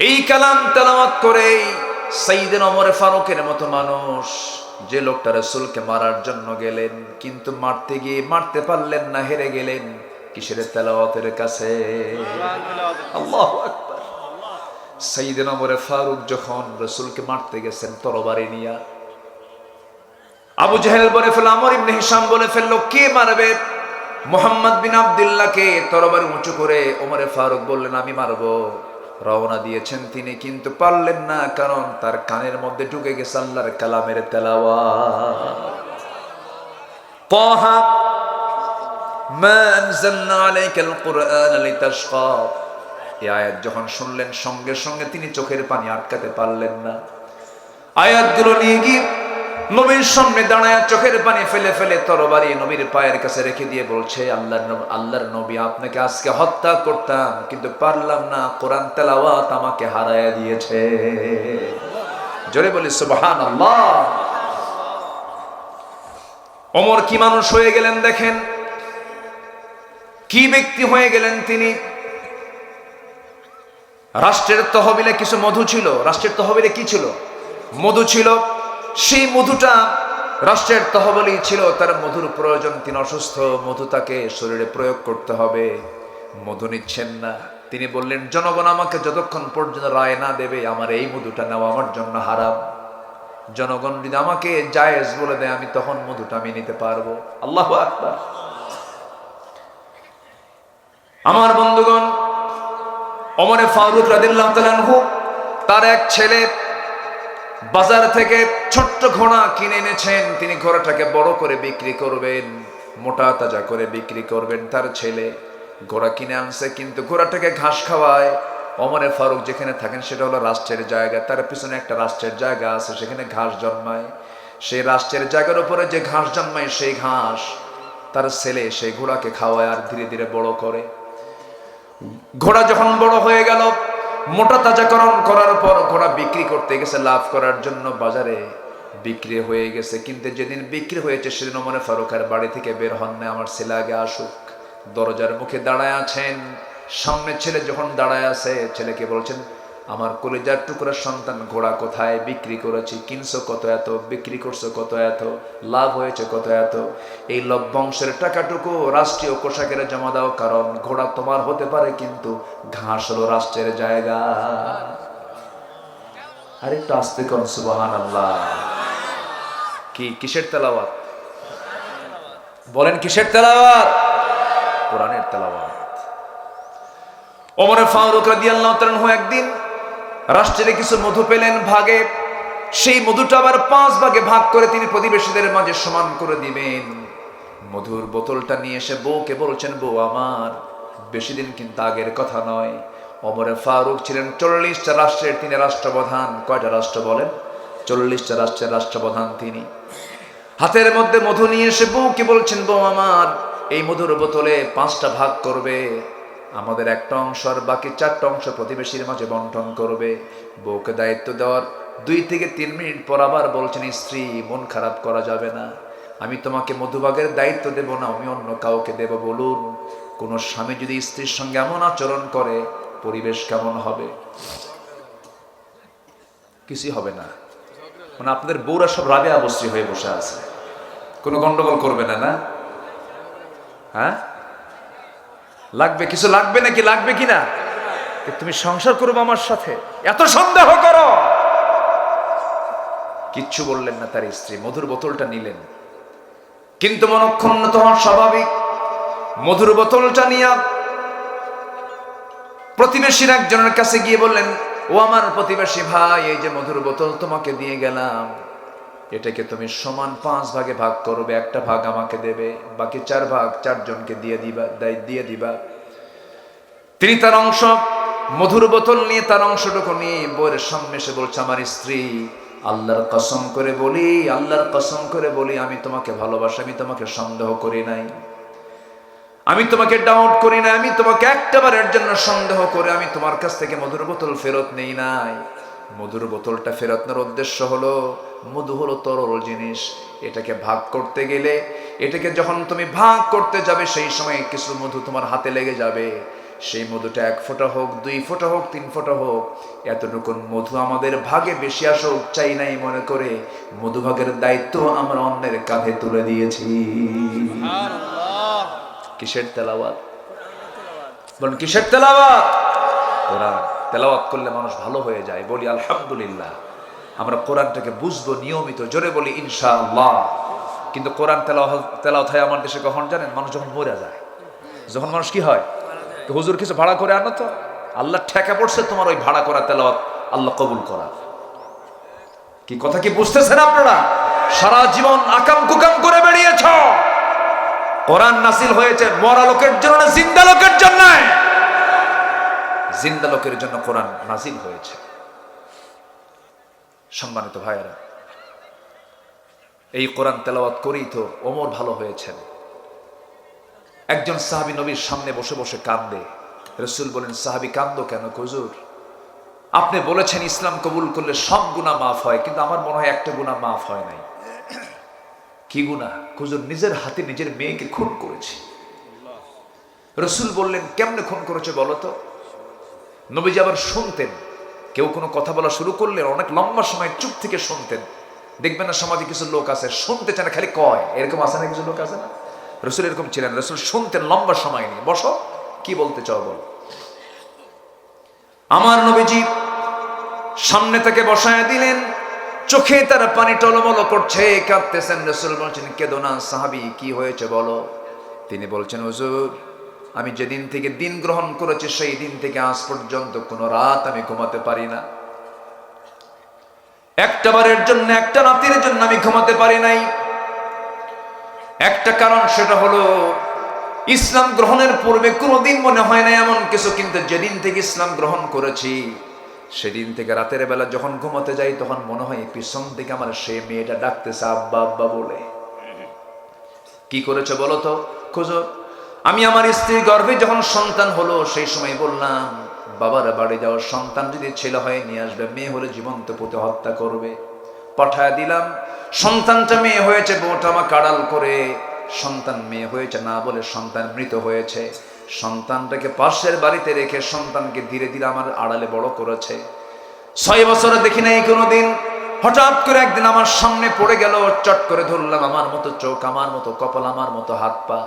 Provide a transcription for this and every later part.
এই কালাম তেলাওয়াত করে সাইয়েদনা ওমর ফারুকের মতো মানুষ, যে লোকটা রাসূলকে মারার জন্য গেলেন কিন্তু মারতে গিয়ে মারতে পারলেন না, হেরে গেলেন কিসের? তেলাওয়াতের কাছে। আল্লাহু আকবার। সাইয়েদনা ওমর ফারুক যখন রাসূলকে মারতে গেছেন তরবারি নিয়ে, আবু জাহেল বলে ফেলল, আমর ইবনে হিশাম বলে ফেলল, কে মারবে? মুহাম্মদ বিন আব্দুল্লাহকে তরবারি উঁচু করে ওমর ফারুক বললেন, আমি মারবো। রওনা দিয়েছেন তিনি, কিন্তু পারলেন না, কারণ তার কানের মধ্যে ঢুকে গেছে আল্লাহর কালামের তেলাওয়াত। তাহা মা আনজালনা আলাইকাল কুরআনা লিতাশকা, এই আয়াত যখন শুনলেন সঙ্গে সঙ্গে তিনি চোখের পানি আটকাতে পারলেন না। আয়াতগুলো নিয়ে গিয়ে নবীর সামনে দাঁড়ায় চোখের পানি ফেলে ফেলে তরবারি নবীর পায়ের কাছে রেখে দিয়ে বলছে, আল্লাহর নবী, আপনাকে আজকে হত্যা করতাম কিন্তু পারলাম না, কোরআন তেলাওয়াত আমাকে হারায়া দিয়েছে। জোরে বলি সুবহানাল্লাহ। ওমর কি মানুষ হয়ে গেলেন দেখেন, কি ব্যক্তি হয়ে গেলেন তিনি। রাষ্ট্রের তহবিলে কিছু মধু ছিল। রাষ্ট্রের তহবিলে কি ছিল? মধু ছিল। সেই মধুটা রাষ্ট্রের তহবিলই ছিল, তার মধুর প্রয়োজন, তিনি অসুস্থ, মধু তাকে শরীরে প্রয়োগ করতে হবে, মধু নিচ্ছেন না। তিনি বললেন, জনগণ আমাকে যতক্ষণ পর্যন্ত রায় না দেবে আমার এই মধুটা নেওয়া আমার জন্য হারাম। জনগণ যদি আমাকে জায়েজ বলে দেয় আমি তখন মধুটা আমি নিতে পারবো। আল্লাহু আকবার। আমার বন্ধুগণ, ওমর ফারুক রাদিয়াল্লাহু তাআলা আনহু তার এক ছেলে বাজার থেকে ছোট্ট ঘোড়া কিনে এনেছেন। তিনি ঘোড়াটাকে বড় করে বিক্রি করবেন, মোটা তাজা করে বিক্রি করবেন। তার ছেলে ঘোড়া কিনে আনছে, কিন্তু ঘোড়াটাকে ঘাস খাওয়ায়। ওমর ফারুক যেখানে থাকেন সেটা হলো রাষ্ট্রের জায়গা, তার পিছনে একটা রাষ্ট্রের জায়গা আছে, সেখানে ঘাস জন্মায়। সেই রাষ্ট্রের জায়গার উপরে যে ঘাস জন্মায় সেই ঘাস তার ছেলে সেই ঘোড়াকে খাওয়ায় আর ধীরে ধীরে বড় করে। ঘোড়া যখন বড় হয়ে গেল, মোটা তাজাকরণ করার পর ঘোড়া বিক্রি করতে গেছে লাভ করার জন্য, বাজারে বিক্রি হয়ে গেছে। কিন্তু যেদিন বিক্রি হয়েছে সেদিন ওমর ফারুকের বাড়ি থেকে বের হন না, আমার ছেলে আগে আসুক। দরজার মুখে দাঁড়ায় আছেন। সামনে ছেলে যখন দাঁড়ায় আছে, ছেলেকে বলছেন, আমার কলিজার টুকরার সন্তান, ঘোড়া কোথায়? বিক্রি করেছি। কিনছো কত? এত। বিক্রি করছো কত? এত। লাভ হয়েছে কত? এত। এই লভ্যাংশের টাকাটুকু রাষ্ট্রীয় কোষাগারে জমা দাও, কারণ ঘোড়া তোমার হতে পারে কিন্তু ঘাস হলো রাষ্ট্রের জায়গা। আর একটু আস্তে করুন সুবহানাল্লাহ। কি কিসের তেলাওয়াত? বলেন কিসের তেলাওয়াত? কোরআনের তেলাওয়াত। ওমর ফারুক রাদিয়াল্লাহু তাআলা আনহু একদিন রাষ্ট্রের কিছু মধু পেলেন ভাগে। সেই মধুটা আবার 5 ভাগে ভাগ করে তিনি প্রতিবেশীদের মাঝে সমান করে দিবেন। মধুর বোতলটা নিয়ে এসে বউকে বলছেন, বউ আমার, বেশি দিন কিন্তু আগের কথা নয়, ওমর ফারুক ছিলেন 40টা রাষ্ট্রের তিনি রাষ্ট্রপ্রধান। কয়টা রাষ্ট্র বলেন? 40টা রাষ্ট্রের রাষ্ট্রপ্রধান তিনি। হাতের মধ্যে মধু নিয়ে এসে বউকে বলছেন, বউ আমার, এই মধুর বোতলে 5টা ভাগ করবে, আমাদের একটা অংশ আর বাকি 4টা অংশ প্রতিবেশীর মাঝে বন্টন করবে। বউকে দায়িত্ব দেওয়ার 2 থেকে 3 মিনিট পর আবার বলছেন, স্ত্রী, মন খারাপ করা যাবে না, আমি তোমাকে মধুভাগের দায়িত্ব দেব না, আমি অন্য কাউকে দেব। বলুন, কোন স্বামী যদি স্ত্রীর সঙ্গে এমন আচরণ করে পরিবেশ কেমন হবে? কিছুই হবে না। মানে আপনাদের বউরা সব রাবেয়া বস্রী হয়ে বসে আছে, কোনো গন্ডগোল করবে না? না? হ্যাঁ, লাগবে কিছু? লাগবে নাকি? লাগবে কিনা? তুমি সংসার করবো আমার সাথে, এত সন্দেহ করো? কিচ্ছু বললেন না তার স্ত্রী, মধুর বোতলটা নিলেন। কিন্তু মনক্ষুণ্ণ হওয়া স্বাভাবিক। মধুর বোতলটা নিয়ে প্রতিবেশীর একজনের কাছে গিয়ে বললেন, ও আমার প্রতিবেশী ভাই, এই যে মধুর বোতল তোমাকে দিয়ে গেলাম, এটাকে তুমি সমান 5 ভাগে ভাগ করবে, একটা ভাগ আমাকে দেবে, বাকি 4 ভাগ 4 জনকে দিয়ে দিবা। তিনি তার অংশ, মধুর বোতল নিয়ে তার অংশটুকু নিয়ে বউয়ের সামনে এসে বলছে, আমার স্ত্রী, আল্লাহর কসম করে বলি, আল্লাহর কসম করে বলি, আমি তোমাকে ভালোবাসি, আমি তোমাকে সন্দেহ করি নাই, আমি তোমাকে ডাউট করি না, আমি তোমাকে একটাবারের জন্য সন্দেহ করে আমি তোমার কাছ থেকে মধুর বোতল ফেরত নেই নাই। মধুর বোতলটা ফেরত নেওয়ার উদ্দেশ্য হলো, মধু হলো তরল জিনিস, এটাকে ভাগ করতে গেলে, এটাকে যখন তুমি ভাগ করতে যাবে সেই সময় কিছু মধু তোমার হাতে লেগে যাবে, সেই মধুটা 1 ফোঁটা হোক, 2 ফোঁটা হোক, 3 ফোঁটা হোক, এতটুকু মধু আমাদের ভাগে বেশি আসুক চাই নাই মনে করে মধুভাগের দায়িত্ব আমরা অন্যের কাঁধে তুলে দিয়েছি। কিসের তেলাওয়াত? বলুন কিসের তেলাওয়াত? কোরআন তেলাওয়াত করলে মানুষ ভালো হয়ে যায়। বলি আলহামদুলিল্লাহ। আমরা কোরআনটাকে বুঝবো নিয়মিত, জোরে বলি ইনশাআল্লাহ। কিন্তু কোরআন তেলাওয়াত হয় আমার দেশে কখন জানেন? মানুষ যখন মরে যায়, যখন মানুষ কি হয়, হুজুর কিছু ভাড়া করে আনো তো, আল্লাহ ঠেকা পড়ছে তোমার ওই ভাড়া করা তেলাওয়াত আল্লাহ কবুল করা। কি কথা কি বুঝতেছেন আপনারা? সারা জীবন আকাম কুকাম করে বেরিয়েছ, কোরআন নাজিল হয়েছে মরা লোকের জন্য না জিন্দা লোকের জন্য? জিন্দা লোকের জন্য কোরআন নাজিল হয়েছে। সম্মানিত ভাইয়েরা, এই কোরআন তেলাওয়াত করেই তো ওমর ভালো হয়েছেন। একজন সাহাবী নবীর সামনে বসে বসে কাঁদে। রাসূল বলেন, সাহাবী কাঁদো কেন? হুজুর আপনি বলেছেন ইসলাম কবুল করলে সব গুনাহ মাফ হয়, কিন্তু আমার মনে হয় একটা গুনাহ মাফ হয় নাই। কি গুনাহ? হুজুর নিজের হাতে নিজের মেয়েকে খুন করেছি। রাসূল বললেন, কেমনে খুন করেছে বলো তো? নবীজি আবার শুনতেন, কেউ কোনো কথা বলা শুরু করলে অনেক লম্বা সময় চুপ থেকে শুনতেন। দেখবেন না সমাজে কিছু লোক আছে শুনতে চায় না, খালি কয়, এরকম আছে না কিছু লোক আছে না? রাসূল এরকম ছিলেন, রাসূল শুনতেন লম্বা সময় নিয়ে। বসো, কি বলতে চাও বল। আমার নবীজি সামনে থেকে বসায় দিলেন, চোখে তার পানি টলমল করছে, কাঁদতেছেন। রাসূল বলছেন, কেঁদো না। সাহাবী, কি হয়েছে বলো? তিনি বলছেন, হুজুর আমি যেদিন থেকে দিন গ্রহণ করেছি সেই দিন থেকে আজ পর্যন্ত কোনো রাত আমি ঘুমাতে পারি না। একটা বারের জন্য, একটা রাতের জন্য আমি ঘুমাতে পারি নাই। একটা কারণ, সেটা হলো ইসলাম গ্রহণের পূর্বে কোনোদিন মনে হয় না এমন কিছু, কিন্তু যেদিন থেকে ইসলাম গ্রহণ করেছি সেদিন থেকে রাতের বেলা যখন ঘুমাতে যাই তখন মনে হয় পিছন থেকে আমার সে মেয়েটা ডাকতেছে আব্বা আব্বা বলে। কি করেছে বলো তো? খুঁজো। আমি আমার স্ত্রীর গর্ভে যখন সন্তান হলো সেই সময় বললাম, বাবার বাড়ি যাও, সন্তান যদি ছেলে হয় নিয়ে আসবে, মেয়ে হলে জীবন্ত পুঁতে হত্যা করবে। পাঠায় দিলাম। সন্তানটা মেয়ে হয়েছে, বউটা আমাকে আড়াল করে সন্তান মেয়ে হয়েছে না বলে সন্তান মৃত হয়েছে। সন্তানটাকে পাশের বাড়িতে রেখে সন্তানকে ধীরে ধীরে আমার আড়ালে বড় করেছে। 6 বছরে দেখি নাই কোনোদিন। হঠাৎ করে একদিন আমার সামনে পড়ে গেল, চট করে ধরলাম। আমার মতো চোখ, আমার মতো কপাল, আমার মতো হাত পা,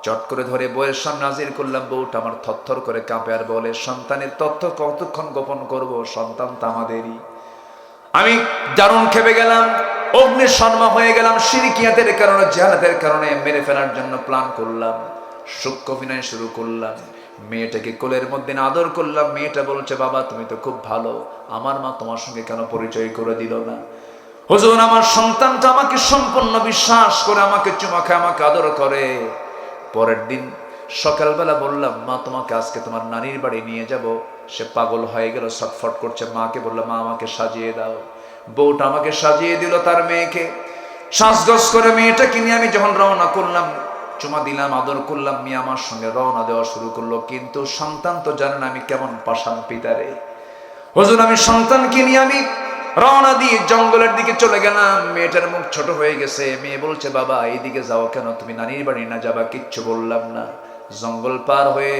চট করে ধরে বউয়ের সামনে হাজির করলাম। বউটা আমার থরথর করে কাঁপে আর বলে, সন্তানের তথ্য কতক্ষণ গোপন করব? সন্তান তো আমাদেরই। আমি দারুণ খেপে গেলাম, অগ্নি শর্মা হয়ে গেলাম। শিরকিয়াতের কারণে, জাহালাতের কারণে মেরে ফেলার জন্য প্ল্যান করলাম, সূক্ষ্ম অভিনয় শুরু করলাম। মেয়েটাকে কোলের মধ্যে আদর করলাম। মেয়েটা বলছে, বাবা তুমি তো খুব ভালো, আমার মা তোমার সঙ্গে কেন পরিচয় করে দিল না? হুজুর আমার সন্তানটা আমাকে সম্পূর্ণ বিশ্বাস করে আমাকে চুমা খায়, আমাকে আদর করে। পরের দিন সকালবেলা বললাম, মা তোমাকে আজকে তোমার নানির বাড়ি নিয়ে যাব। সে পাগল হয়ে গেল, ছটফট করছে। মাকে বললাম, মা আমাকে সাজিয়ে দাও। বউটা আমাকে সাজিয়ে দিল তার মেয়েকে। সাজগজ করে মেয়েটাকে নিয়ে আমি যখন রওনা করলাম, চুমা দিলাম, আদর করলাম, মেয়ে আমার সঙ্গে রওনা দেওয়া শুরু করলো। কিন্তু সন্তান তো জানেন আমি কেমন পাষাণ পিতারে। হুজুর আমি সন্তানকে নিয়ে আমি রওনা দিয়ে জঙ্গলের দিকে চলে গেলাম। মেয়েটার মুখ ছোট হয়ে গেছে। মেয়ে বলছে, বাবা এইদিকে যাও কেন? তুমি নানির বাড়ি না যাবা? কিচ্ছু বললাম না। জঙ্গল পার হয়ে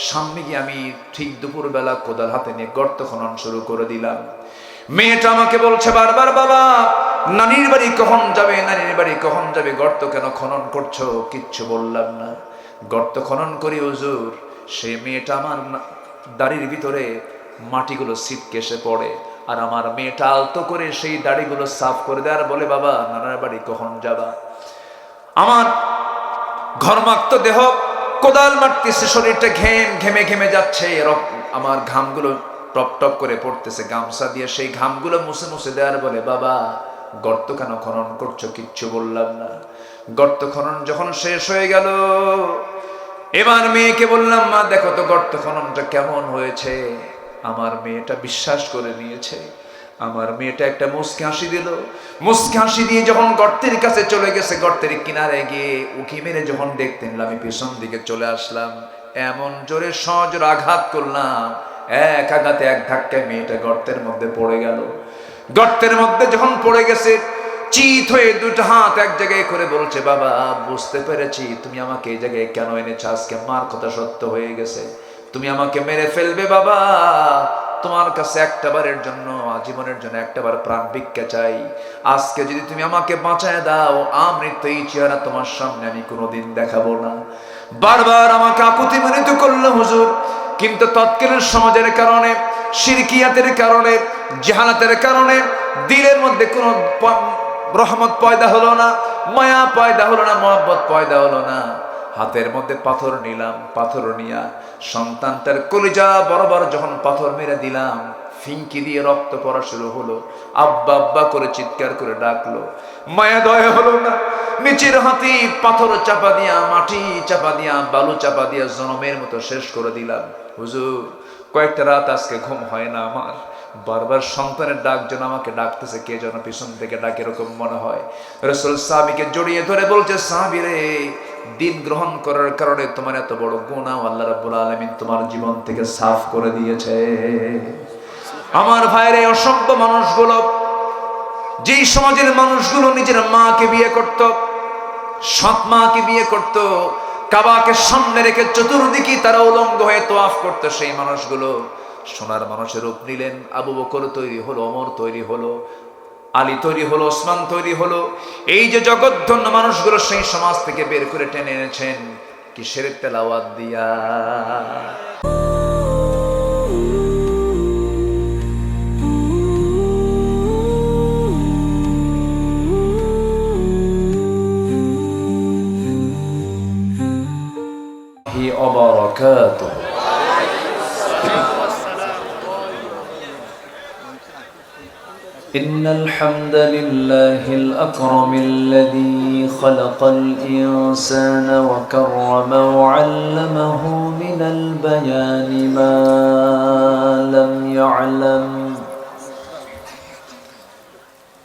সামনে গিয়ে আমি ঠিক দুপুরবেলা কোদাল হাতে নিয়ে গর্ত খনন শুরু করে দিলাম। মেয়েটা আমাকে বলছে বারবার, বাবা নানির বাড়ি কখন যাবে? নানির বাড়ি কখন যাবে? গর্ত কেন খনন করছো? কিচ্ছু বললাম না। গর্ত খনন করি হুজুর, সেই মেয়েটা আমার দাড়ির ভিতরে মাটিগুলো ছিটকে পড়ে, আর আমার মেয়েটা আলতো করে সেই দাড়িগুলো সাফ করে দেয় আর বলে, বাবা নানার বাড়ি কখন যাবা? আমার ঘর্মাক্ত দেহ কোদাল মারতেছে, শরীরটা ঘেমে ঘেমে যাচ্ছে, আমার ঘামগুলো টপ টপ করে পড়তেছে। গামছা দিয়ে সেই ঘামগুলো মুছে মুছে দেওয়ার বলে, বাবা গর্ত কেন খনন করছো? কিচ্ছু বললাম না। গর্ত খনন যখন শেষ হয়ে গেল, এবার মেয়েকে বললাম, মা দেখো তো গর্ত খননটা কেমন হয়েছে। আমার মেয়েটা বিশ্বাস করে নিয়েছে। আমার মেয়েটা একটা মুচকি হাসি দিল। মুচকি হাসি দিয়ে যখন গর্তের কাছে চলে গেছে, গর্তের কিনারে গিয়ে উকি মেরে যখন দেখতে নিলাম, আমি পিছন দিকে চলে আসলাম। এমন জোরে সজোরে আঘাত করলাম, এক আঘাতে এক ধাক্কায় মেয়েটা গর্তের মধ্যে পড়ে গেল। গর্তের মধ্যে যখন পড়ে গেছে, চিত হয়ে দুটো হাত এক জায়গায় করে বলছে, বাবা বুঝতে পেরেছি তুমি আমাকে এই জায়গায় কেন এনেছো। আজকে মার কথা সত্য হয়ে গেছে। তুমি আমাকে মেরে ফেলবে বাবা, তোমার কাছে একটাবারের জন্য, আজীবনের জন্য একটাবার প্রাণ ভিক্ষা চাই। আজকে যদি তুমি আমাকে বাঁচায় দাও, আমৃত্যু এই চেহারা তোমার সামনে আমি কোনোদিন দেখাবো না। বারবার আমাকে আকুতি মিনতি করলো হুজুর, কিন্তু তৎকালীন সমাজের কারণে, শিরকিয়াতের কারণে, জাহালাতের কারণে দিলের মধ্যে কোনো রহমত পয়দা হলো না, মায়া পয়দা হলো না, মহব্বত পয়দা হলো না। হাতের মধ্যে পাথর নিলাম, পাথর নিয়া সন্তানটার কলিজা বরাবর যখন পাথর মেরে দিলাম, ফিঙ্কি দিয়ে রক্ত পড়া শুরু হলো। আব্বা আব্বা করে চিৎকার করে ডাকলো, মায়া দয়া হলো না। নিচের হাতি পাথর চাপা দিয়া, মাটি চাপা দিয়া, বালু চাপা দিয়া জনমের মতো শেষ করে দিলাম। হুজুর, কয়েকটা রাত আজকে ঘুম হয় না আমার। বারবার সন্তানের ডাক যেন আমাকে ডাকতেছে, কে যেন পিছন থেকে ডাকে, এরকম মনে হয়। রাসূল সাহাবীকে জড়িয়ে ধরে বলছে, সাহাবী রে, দিন গ্রহণ করার কারণে তোমার এত বড় গুনাহ আল্লাহ রাব্বুল আলামিন তোমার জীবন থেকে সাফ করে দিয়েছে। আমার ভাইরে, অসভ্য মানুষগুলো, যেই সমাজের মানুষগুলো নিজের মাকে বিয়ে করত, সৎ মাকে বিয়ে করত, কাবাকে সামনে রেখে চতুর্দিকে তারা উলঙ্গ হয়ে তোয়াফ করত, সেই মানুষগুলো সোনার মানুষের রূপ নিলেন। আবু বকর তৈরি হলো, ওমর তৈরি হলো, আলী তৈরি হলো, ওসমান তৈরি হলো। এই যে জগৎধন্য মানুষগুলো সেই সমাজ থেকে বের করে টেনে এনেছেন কিসের তেলাওয়াত দিয়া? وبركاته. إن الحمد لله الأكرم الذي خلق الإنسان وكرم وعلمه من البيان ما لم يعلم،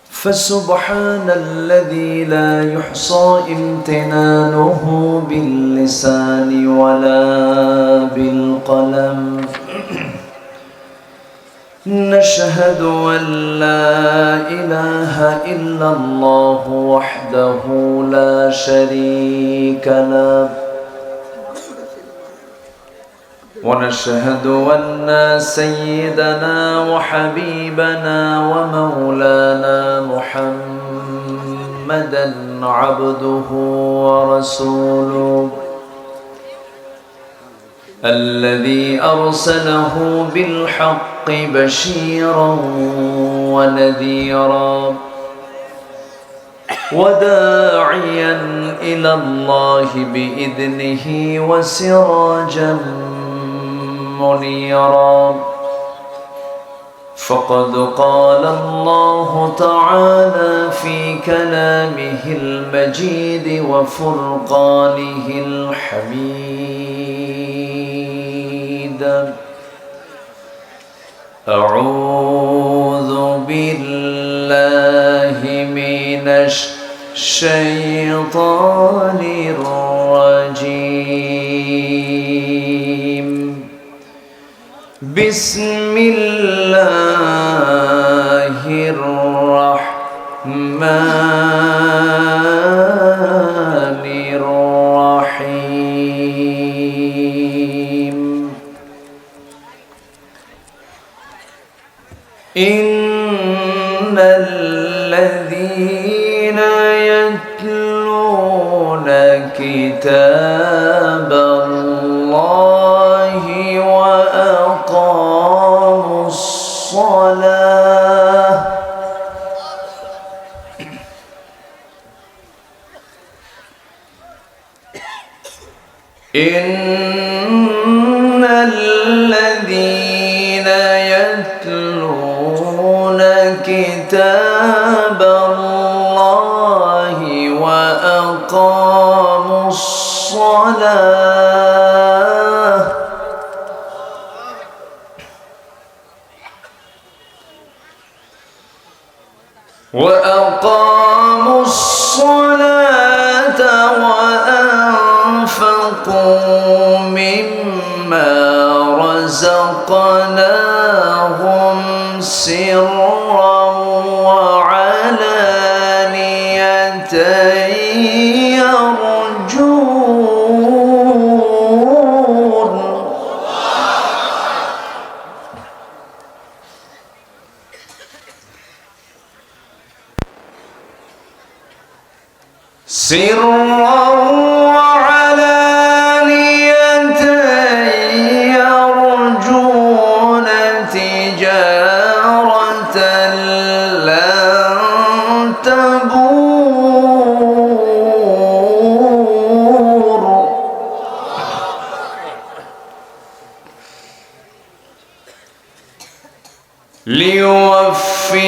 فسبحان الذي لا يحصى امتنانه باللسان ولا بالقلم. نشهد أن لا إله إلا الله وحده لا شريك له، ونشهد أن سيدنا وحبيبنا ومولانا محمدا عبده ورسوله، الذي أرسله بالحق بشيرا ونذيرا وداعيا إلى الله بإذنه وسراجا منيرا. فقد قال الله تعالى في كلامه المجيد وفرقانه الحميد: أعوذ بالله من الشيطان الرجيم. بسم الله الرحمن الرحيم. إن الذين يتلون كتاب الله وأقاموا الصلاة إن الذين يتلون كتاب الله وأقاموا الصلاة وأنفقوا مما رزقناهم سرا وعلانية يرجون سرا وعلانية يرجون تجارة لن تبور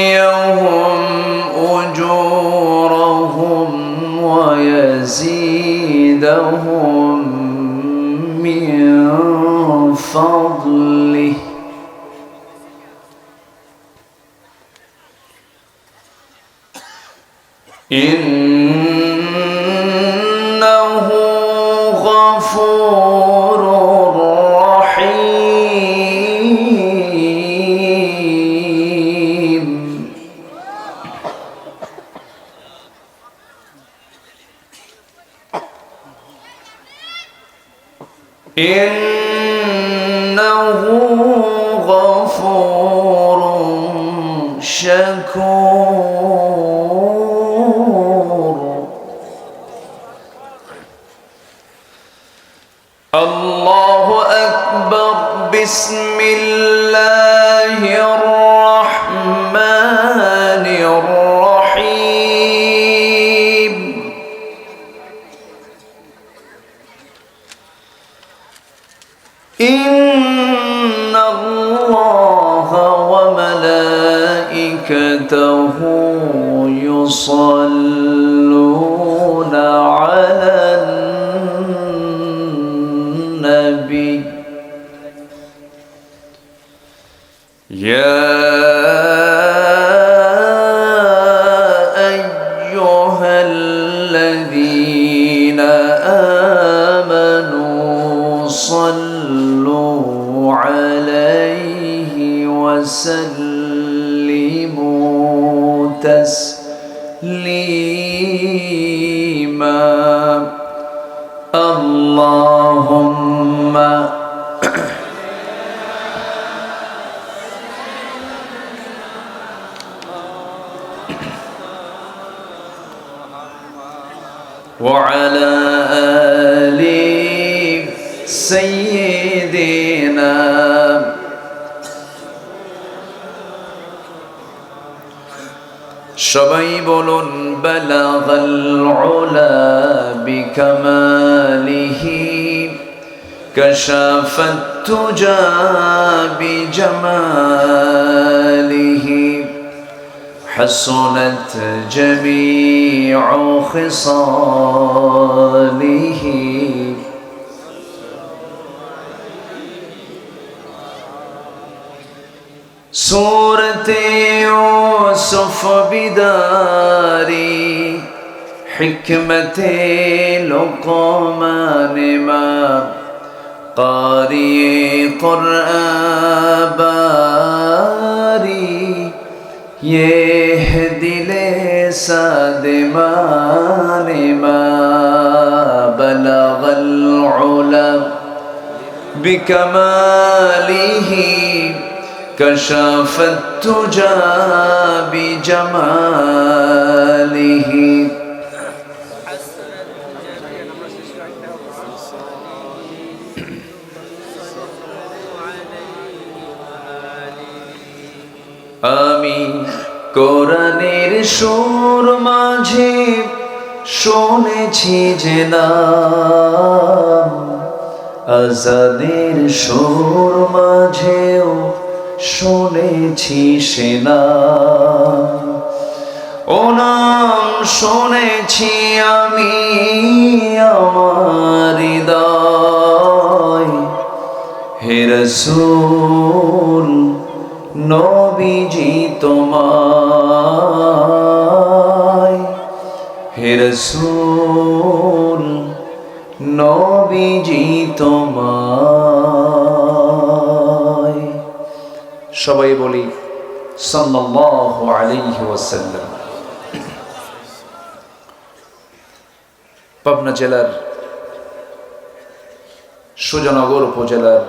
ليوفيهم أجورهم ويزيدهم من فضله إنه غفور رحيم إنه غفور شكور الله أكبر بسم الله الرحمن الرحيم إن الله وملائكته يصلون على النبي يا أيها الذين آمنوا صلوا عليه وسلموا تسليما اللهم وعلى آل سيدنا সবাই বলুন বালাগাল উলা বিকামালিহি কাশাফাত তুজা বিজামালিহি حسنت جميع خصاله سورة يوسف بداري حكمة لقمان ما قارئ قرآن باري يهدي لسادمان ما بلغ العلا بكماله كشف التجى بجماله آمين কোরআনের সুর মাঝে শুনেছি যে নাম আজানের সুর মাঝেও শুনেছি সে নাম ও নাম শুনেছি আমি আমার হৃদয় হে রাসূল নবীজি তোমায় হে রাসূল নবীজি তোমায় সবাই বলি সাল্লাল্লাহু আলাইহি ওয়াসাল্লাম। পাবনা জেলার সুজানগর উপজেলার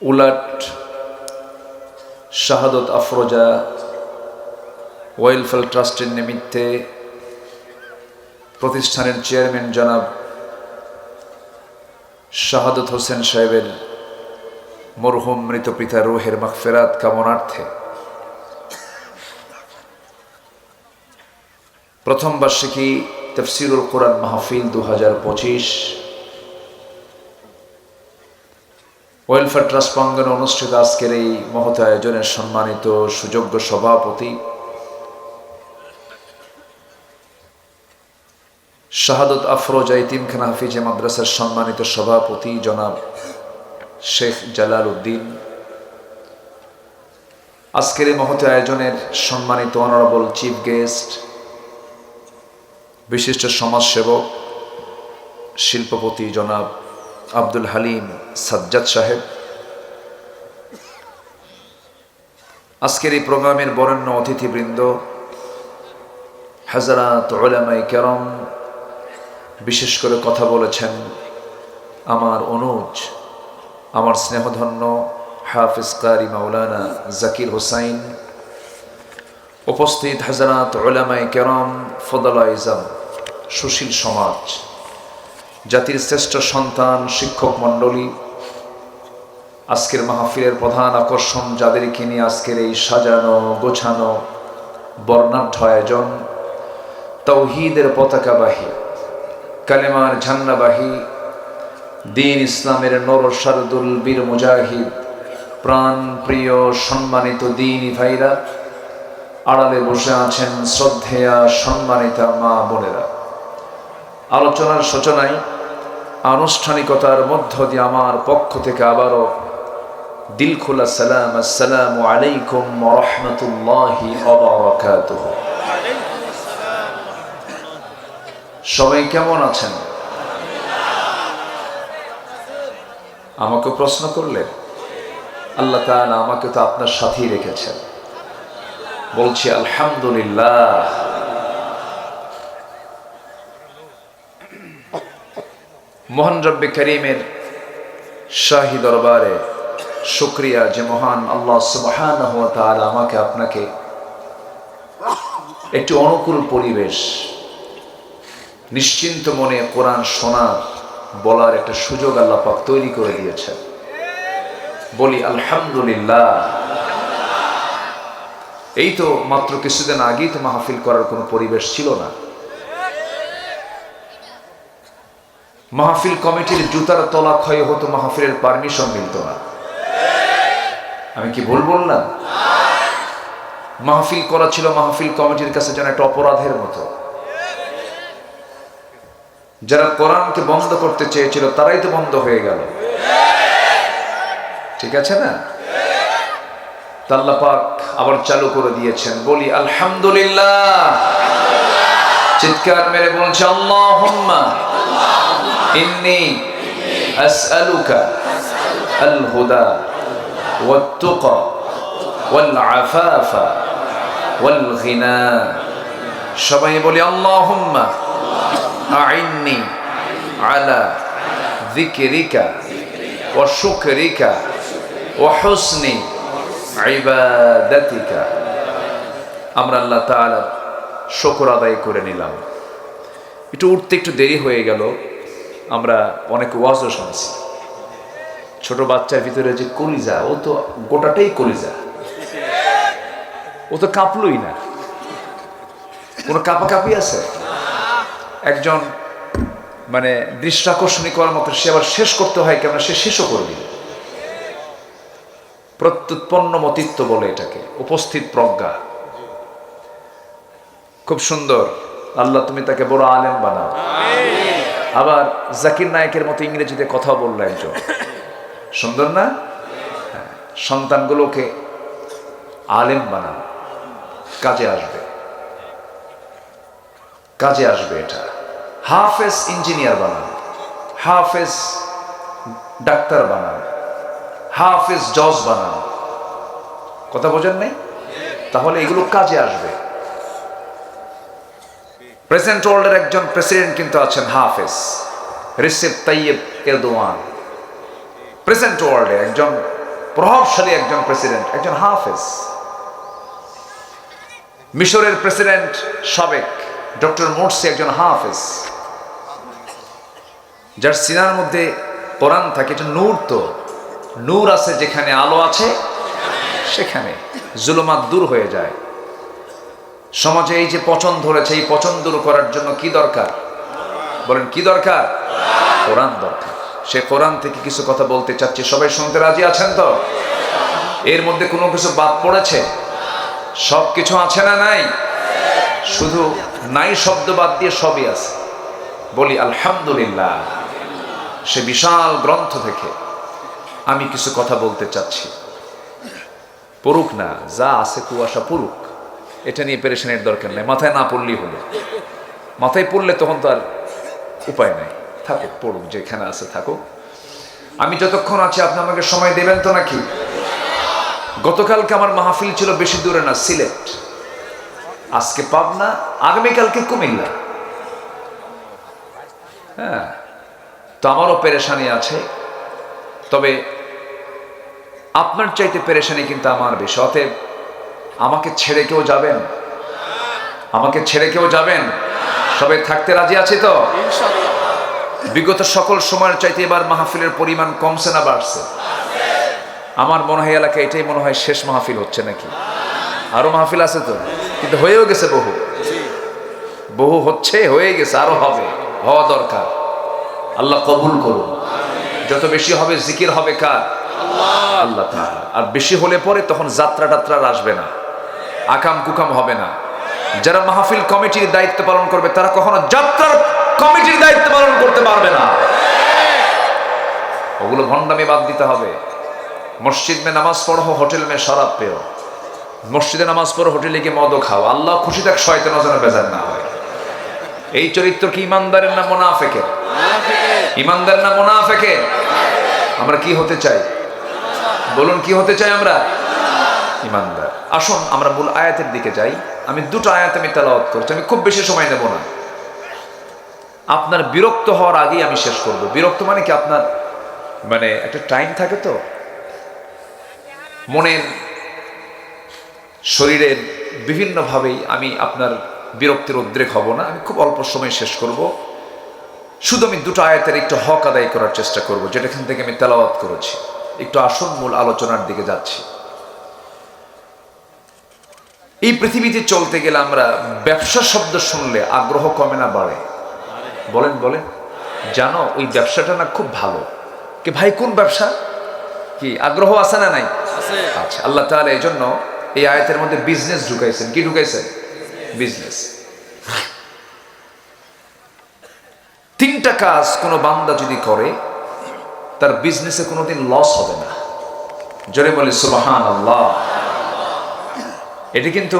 উলাট শাহাদত আফরোজা ওয়েলফেয়ার ট্রাস্টের নিমিত্তে প্রতিষ্ঠানের চেয়ারম্যান জনাব শাহাদত হোসেন সাহেবের মরহুম মৃত পিতা রুহের মাগফিরাত কামনার্থে প্রথম বার্ষিকী তাফসীরুল কোরআন মাহফিল 2025 ওয়েলফেয়ার ট্রাস্ট প্রাঙ্গণে অনুষ্ঠিত আজকের এই মহৎ আয়োজনের সম্মানিত সুযোগ্য সভাপতি শাহাদত আফরোজা ইতিমখানা হাফিজে মাদ্রাসার সম্মানিত সভাপতি জনাব শেখ জালাল উদ্দিন, আজকের এই মহৎ আয়োজনের সম্মানিত অনারেবল চিফ গেস্ট, বিশিষ্ট সমাজসেবক শিল্পপতি জনাব আব্দুল হালিম সাজ্জাদ সাহেব, আজকের এই প্রোগ্রামের বরেণ্য অতিথিবৃন্দ, হাজরাত উলামায়ে কেরাম, বিশেষ করে কথা বলেছেন আমার অনুজ, আমার স্নেহধন্য হাফিজ কারি মাওলানা জাকির হোসাইন, উপস্থিত হাজরাত উলামায়ে কেরাম, ফদলা ইজাম, সুশীল সমাজ, জাতির শ্রেষ্ঠ সন্তান, শিক্ষক মণ্ডলী, আজকের মাহফিলের প্রধান আকর্ষণ যাদেরকে নিয়ে আজকের এই সাজানো গোছানো বর্ণাঢ্য আয়োজন, তাওহীদের পতাকাবাহী, কালেমার ঝান্ডাবাহী, দ্বীন ইসলামের নরসারদুল বীর মুজাহিদ, প্রাণ প্রিয় সম্মানিত দ্বীনী ভাইরা, আড়ালে বসে আছেন শ্রদ্ধেয়া সম্মানিতা মা বোনেরা, আলোচনার সূচনায় আনুষ্ঠানিকতার মধ্য দিয়ে আমার পক্ষ থেকে আবারও দিল খোলা সালাম, আসসালামু আলাইকুম ওয়া রাহমাতুল্লাহি ওয়া বারাকাতুহু। সবাই কেমন আছেন? আমাকে প্রশ্ন করলেন, আল্লাহ তাআলা আমাকে তো আপনার সাথেই রেখেছেন, বলছি আলহামদুলিল্লাহ। মহান রব্বে করিমের শাহী দরবারে শুকরিয়া যে মহান আল্লাহ সুবহানাহু ওয়া তাআলা আমাকে আপনাকে একটি অনুকূল পরিবেশ, নিশ্চিন্ত মনে কোরআন শোনার বলার একটা সুযোগ আল্লাহ পাক তৈরি করে দিয়েছেন, বলি আলহামদুলিল্লাহ। এই তো মাত্র কিছুদিন আগেই তো মাহফিল করার কোনো পরিবেশ ছিল না। মাহফিল কমিটির জুতার তলা ক্ষয় হতো, মাহফিলের পারমিশন মিলত না। আমি কি ভুল বললাম? মাহফিল করা ছিল মাহফিল কমিটির কাছে যেন একটা অপরাধের মতো। যারা কোরআনকে বন্ধ করতে চেয়েছিল তারাই তো বন্ধ হয়ে গেল, ঠিক আছে না? আল্লাহ পাক আবার চালু করে দিয়েছেন, বলি আলহামদুলিল্লাহ। চিৎকার মেরে বলছে আল্লাহুম্মা ইন্নী আসআলুকা আল হুদা ওয়াত তুকা ওয়াল আফাফা ওয়াল গিনা। সবাই বলি আল্লাহুম্মা আইন্নি আলা যিকরিকা ওয়া শুকরিকা ওয়া হুসনি ইবাদাতিকা। আমরা আল্লাহ তাআলার শুকর আদায় করে নিলাম। একটু উঠতে একটু দেরি হয়ে গেল। আমরা অনেক ওয়াজও শুনছি। ছোট বাচ্চার ভিতরে যে কলিজা, ও তো গোটাটাই কলিজা, ও তো কাঁপলই না। কোনো কাঁপাকাঁপি আছে? একজন মানে দৃষ্টাকর্ষণী করার মতো সে আবার শেষ করতে হয় কেমন, সে শেষও করবে। প্রত্যুৎপন্ন মতিত্ব বলে এটাকে, উপস্থিত প্রজ্ঞা। খুব সুন্দর। আল্লাহ তুমি তাকে বড় আলেম বানাও। আবার জাকির নায়েকের মতো ইংরেজিতে কথা বললো একজন, সুন্দর না? সন্তানগুলোকে আলেম বানাও, কাজে আসবে, কাজে আসবে। এটা হাফেজ ইঞ্জিনিয়ার বানান, হাফেজ ডাক্তার বানান, হাফেজ জজ বানান। কথা বোঝেন নাই? তাহলে এগুলো কাজে আসবে। প্রেসিডেন্ট ওয়ার্ল্ডের একজন প্রেসিডেন্ট কিন্তু আছেন হাফেজ, রিসেপ তাইয়েব এরদোয়ান। প্রেসিডেন্ট ওয়ার্ল্ডে একজন প্রভাবশালী একজন প্রেসিডেন্ট, একজন হাফেজ। মিশরের প্রেসিডেন্ট সাবেক ডক্টর মোরসি একজন হাফেজ, যার সিনার মধ্যে কোরআন থাকে। এটা নূর, তো নূর আছে যেখানে আলো আছে সেখানে জুলুমাত দূর হয়ে যায়। সমাজে এই যে পচন ধরেছে, এই পচন দূর করার জন্য কি দরকার বলেন? কি দরকার? কোরআন দরকার। সে কোরআন থেকে কিছু কথা বলতে চাচ্ছি, সবাই শুনতে রাজি আছেন তো? এর মধ্যে কোনো কিছু বাদ পড়েছে? সব কিছু আছে না নাই? শুধু নাই শব্দ বাদ দিয়ে সবই আছে। বলি আলহামদুলিল্লাহ। সে বিশাল গ্রন্থ থেকে আমি কিছু কথা বলতে চাচ্ছি। পড়ুক না, যা আছে কুয়াশা পড়ুক, এটা নিয়ে পেরেশানির দরকার নেই। মাথায় না পড়লেই হলো। মাথায় পড়লে তখন তো আর উপায় নাই। থাকুক, পড়ুক, যেখানে আছে থাকুক। আমি যতক্ষণ আছি আপনি আমাকে সময় দেবেন তো নাকি? গতকালকে আমার মাহফিল ছিল বেশি দূরে না, সিলেট। আজকে পাবনা, আগামীকালকে কুমিল্লা। হ্যাঁ, তো আমারও পেরেশানি আছে, তবে আপনার চাইতে পেরেশানি কিন্তু আমার বেশি। অতএব আমাকে ছেড়ে কেউ যাবেন? আমাকে ছেড়ে কেউ যাবেন? সবাই থাকতে রাজি আছে তো? বিগত সকল সময়ের চাইতে এবার মাহফিলের পরিমাণ কমছে না বাড়ছে? আমার মনে হয় এলাকায় এটাই মনে হয় শেষ মাহফিল হচ্ছে নাকি? আরো মাহফিল আছে তো, কিন্তু হয়েও গেছে বহু বহু হচ্ছে, হয়ে গেছে, আরো হবে, হওয়া দরকার। আল্লাহ কবুল করুন। যত বেশি হবে জিকির হবে কার? আল্লাহ তাআলা। আর বেশি হলে পরে তখন যাত্রা টাত্রা আসবে না, আকাম কুকাম হবে না। যারা মাহফিল কমিটির দায়িত্ব পালন করবে তারা কখনো যাত্রার কমিটির দায়িত্ব পালন করতে পারবে না। ওগুলো ভণ্ডামি বাদ দিতে হবে। মসজিদ মে নামাজ পড়ো, হোটেল মে শরাব পেও। মসজিদে নামাজ পড়ো, হোটেলে গিয়ে মদও খাও। আল্লাহ খুশি থাক, শয়তানও যেন বেজার না হয়। এই চরিত্র কি ইমানদারের না মুনাফিকের? ইমানদার না মুনাফিকের? আমরা কি হতে চাই বলুন? কি হতে চাই আমরা? ইমানদার। আসুন আমরা মূল আয়াতের দিকে যাই। আমি দুটো আয়াত আমি তেলাওয়াত করছি, আমি খুব বেশি সময় নেব না। আপনার বিরক্ত হওয়ার আগেই আমি শেষ করব। বিরক্ত মানে কি? আপনার মানে একটা টাইম থাকে তো, মনের শরীরের বিভিন্নভাবেই আমি আপনার বিরক্তির উদ্রেক হব না। আমি খুব অল্প সময় শেষ করব। শুধু আমি দুটো আয়াতের একটু হক আদায় করার চেষ্টা করব, যেটা এখান থেকে আমি তেলাওয়াত করেছি। একটু আসল মূল আলোচনার দিকে যাচ্ছি। এই পৃথিবীতে চলতে গেলে আমরা ব্যবসা শব্দ শুনলে আগ্রহ কমে না বাড়ে? বলেন বলেন। জানো ওই ব্যবসাটা না খুব ভালো। কি ভাই, কোন ব্যবসা? কি আগ্রহ আছে না নাই? আচ্ছা, আল্লাহ তাআলা এই জন্য এই আয়াতের মধ্যে বিজনেস ঢুকাইছেন। কি ঢুকাইছেন? বিজনেস। তিনটা কাজ কোনো বান্দা যদি করে তার বিজনেসে কোনোদিন লস হবে না। জোরে বলি সুবহানাল্লাহ। এটি কিন্তু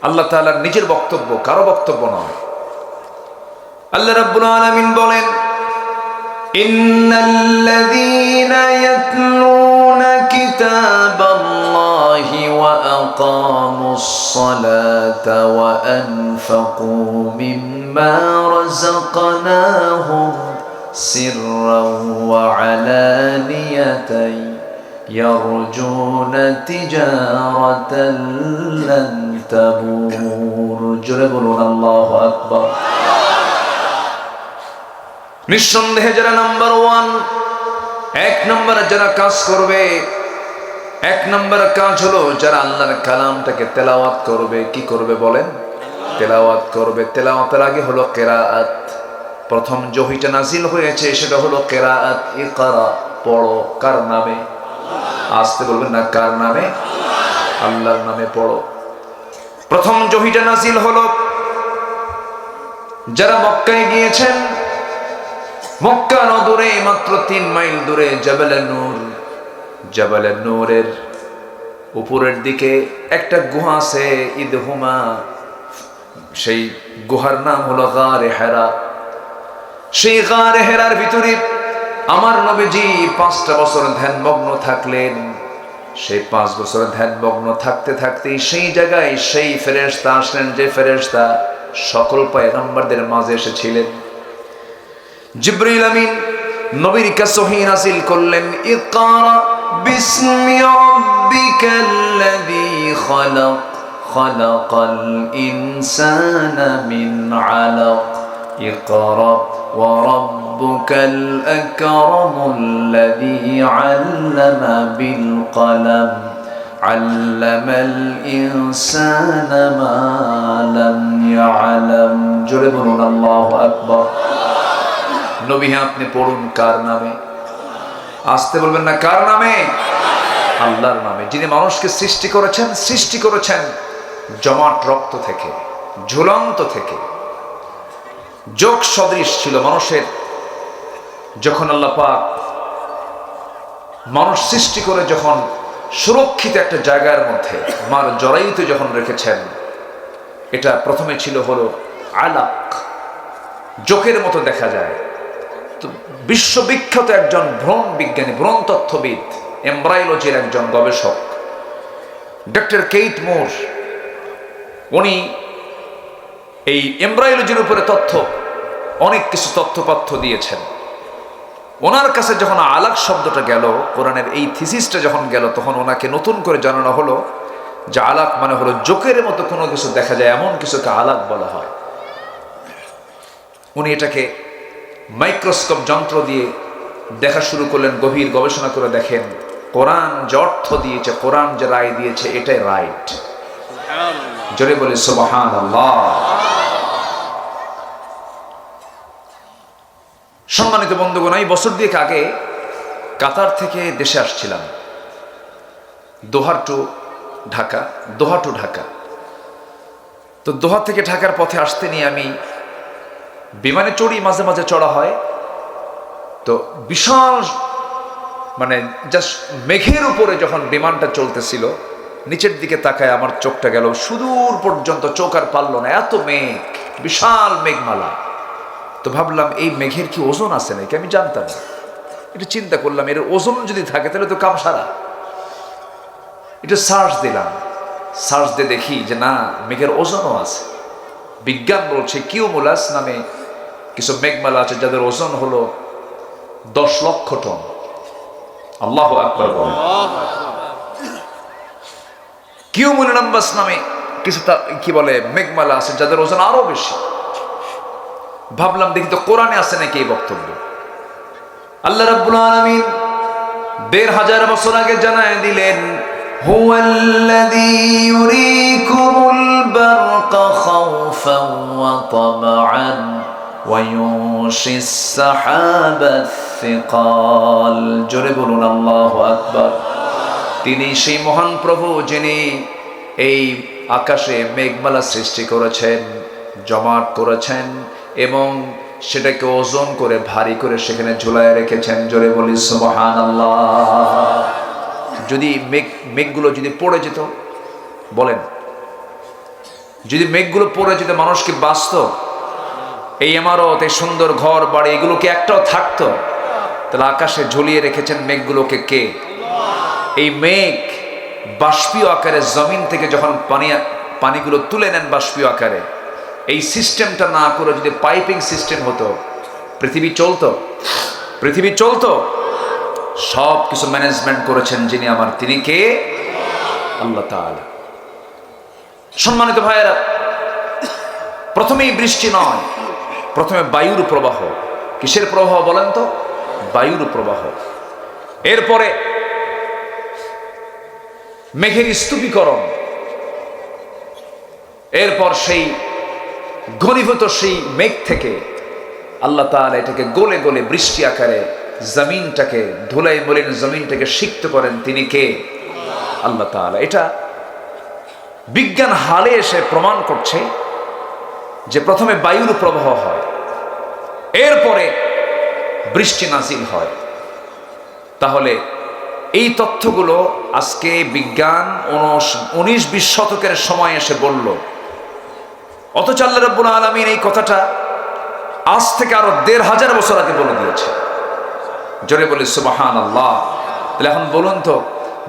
আল্লাহ তাআলার নিজের বক্তব্য, কারো বক্তব্য নয়। আল্লাহ রাব্বুল আলামিন বলেন, ইন্নাল্লাযীনা ইয়াতলুনা কিতাবাল্লাহি ওয়া আকামুস সালাতা ওয়া আনফাকু মিম্মা রাযাকনাহুম সিররাও ওয়া আলানিয়াতান ইয়ারজুনা তিজারাতান লান তাবুর। জোরে বলুন আল্লাহু আকবার। নিঃসন্দেহে যারা নাম্বার ওয়ান, এক নম্বরে যারা কাজ করবে, এক নম্বর কাজ হলো যারা আল্লাহর কালামটাকে তেলাওয়াত করবে। কি করবে বলেন? তেলাওয়াত করবে। তেলাওয়াতের আগে হলো কিরাআত। প্রথম যে ওহীটা নাজিল হয়েছে সেটা হলো কিরাআত। ইকরা, পড়ো। কার নামে? আসতে বলবেন না, কার নামে? আল্লাহর নামে পড়ো। প্রথম যে ওহীটা নাজিল হলো যারা মক্কায় গিয়েছেন, মক্কা দূরে মাত্র 3 মাইল দূরে জাবালে নূর। জাবালে নূরের উপরের দিকে একটা গুহা আছে, ইদহুমা। সেই গুহার নাম হলো গারে হেরা। সেই গারে হেরার ভিতরে আমার নবীজি 5টা বছর ধ্যানমগ্ন থাকলেন। সেই 5 বছর ধ্যানমগ্ন থাকতে থাকতেই সেই জায়গায় সেই ফেরেশতা আসলেন, যে ফেরেশতা সকল পয়গম্বরদের মাঝে এসেছিলেন। জিবরিল আমিন নবীর কাছে ওহী নাযিল করলেন, ইকরা বিসমি রাব্বিকাল্লাযী খালাক খালাকাল ইনসানা মিন আলাক ইকরা ওয়া রাব্বুকাল আকরামুল্লাযী আল্লামা বিল কলম আল্লামাল ইনসানা মা লাম ইয়ালাম। জোরে বলুন আল্লাহু আকবার। নবী আপনি পড়ুন কার নামে? আসতে বলবেন না, কার নামে? আল্লাহর নামে, যিনি মানুষকে সৃষ্টি করেছেন জমাট রক্ত থেকে, ঝুলন্ত থেকে। যোগ সদৃশ ছিল মানুষের। যখন আল্লাহ পাক মানুষ সৃষ্টি করে যখন সুরক্ষিত একটা জায়গার মধ্যে মার জরায়ুতে যখন রেখেছেন, এটা প্রথমে ছিল হলো আলাক, জোকের মতো দেখা যায়। তো বিশ্ববিখ্যাত একজন ভ্রূণ বিজ্ঞানী, ভ্রূণ তথ্যবিদ, এমব্রায়োলজির একজন গবেষক ডক্টর কেইট মুর, উনি এই এমব্রায়োলজির উপরে অনেক কিছু তথ্যপাথ্য দিয়েছেন। ওনার কাছে যখন আলাক শব্দটা গেল, কোরআনের এই থিসিসটা যখন গেল, তখন ওনাকে নতুন করে জানানো হলো যে আলাক মানে হলো জোকের মতো কোনো কিছু দেখা যায়, এমন কিছুকে আলাক বলা হয়। উনি এটাকে মাইক্রোস্কোপ যন্ত্র দিয়ে দেখা শুরু করলেন, গভীর গবেষণা করে দেখেন কোরআন যে অর্থ দিয়েছে, কোরআন যে রায় দিয়েছে, এটাই রাইট। জোরে বলি সুবহানাল্লাহ। সম্মানিত বন্ধুগণ, এই বছর দুয়েক আগে কাতার থেকে দেশে আসছিলাম, দোহা টু ঢাকা। তো দোহা থেকে ঢাকার পথে আসতে নিয়ে আমি বিমানে চড়ি, মাঝে মাঝে চড়া হয়। তো বিশাল মানে জাস্ট মেঘের উপরে যখন বিমানটা চলতেছিল, নিচের দিকে তাকায় আমার চোখটা গেল সুদূর পর্যন্ত, চোখ আর পারল না, এত মেঘ, বিশাল মেঘমালা। তো ভাবলাম এই মেঘের কি ওজন আছে নাকি, আমি জানতাম না। এটা চিন্তা করলাম, এর ওজন যদি থাকে তাহলে তো কাম সারা। এটা সার্চ দিলাম, সার্চ দিয়ে দেখি যে না, মেঘের ওজনও আছে। বিজ্ঞান বলছে কিউমুলাস নামে কিছু মেঘমালা আছে যাদের ওজন হলো 10 লক্ষ টন। আল্লাহু আকবার। কিউমুলাস নামে কিছু কি বলে মেঘমালা আছে যাদের ওজন আরো বেশি। ভাবলাম দেখি তো কোরআনে আছে নাকি এই বক্তব্য। আল্লাহ রাব্বুল আলামিন 1500 বছর আগে জানায় দিলেন, হুয়াল্লাযী ইউরীকুমুল বারকা খাওফান ওয়া তামআন ওয়া ইউনশিস সাহাবাস সিকাল। জোরে বলুন আল্লাহু আকবার। তিনি সেই মহান প্রভু যিনি এই আকাশে মেঘমালা সৃষ্টি করেছেন, জমাট করেছেন এবং সেটাকে ওজন করে ভারী করে সেখানে ঝুলায় রেখেছেন। জোরে বলি সুবহানাল্লাহ। যদি মেঘগুলো যদি পড়ে যেত, বলেন, যদি মেঘগুলো পড়ে যেত, মানুষ কি বাঁচত? এই ইমারত, এই সুন্দর ঘর বাড়ি, এগুলো কি একটাও থাকতো? তাহলে আকাশে ঝুলিয়ে রেখেছেন মেঘগুলোকে কে? এই মেঘ বাষ্পীয় আকারে জমিন থেকে যখন পানিগুলো তুলে নেন বাষ্পীয় আকারে, এই সিস্টেমটা না করে যদি পাইপিং সিস্টেম হতো, পৃথিবী চলতো। সব কিছু ম্যানেজমেন্ট করেছেন যিনি আমার, তিনি কে? আল্লাহ তাআলা। সম্মানিত ভাইয়েরা, প্রথমেই বৃষ্টি নয়, প্রথমে বায়ুর প্রবাহ। কিসের প্রবাহ বলেন তো? বায়ুর প্রবাহ। এরপরে মেঘের স্তূপীকরণ, এরপর সেই ঘনীভূত সেই মেঘ থেকে আল্লাহ তাআলা এটাকে গলে গলে বৃষ্টি আকারে জমিনটাকে ধুলাই মলিন জমিনটাকে সিক্ত করেন। তিনি কে? আল্লাহ তাআলা। এটা বিজ্ঞান হালে এসে প্রমাণ করছে যে প্রথমে বায়ুর প্রবাহ হয়, এরপরে বৃষ্টি নাজিল হয়। তাহলে এই তথ্যগুলো আজকে বিজ্ঞান 19-20 শতকের সময় এসে বলল, অথচ আল্লাহ রাব্বুল আলামিন এই কথাটা আজ থেকে আরো 1500 বছর আগে বলে দিয়েছে। জোরে বলি সুবহানাল্লাহ। তাহলে এখন বলুন তো,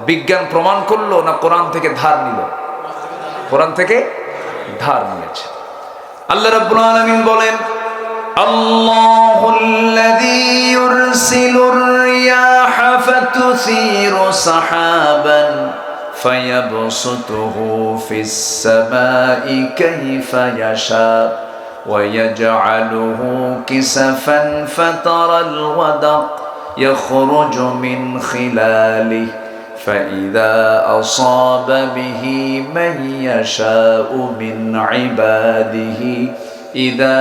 বিজ্ঞান প্রমাণ করলো না কোরআন থেকে ধার নিল? কোরআন থেকে ধার নিয়েছে। আল্লাহ রাব্বুল আলামিন বলেন, আল্লাহুল্লাযী ইউরসিলুর রিয়াহা ফাতুসিরু সাহাবান فيبسطه في السماء كيف يشاء ويجعله كسفا فترى الودق يخرج من خلاله فإذا أصاب به من يشاء من عباده إذا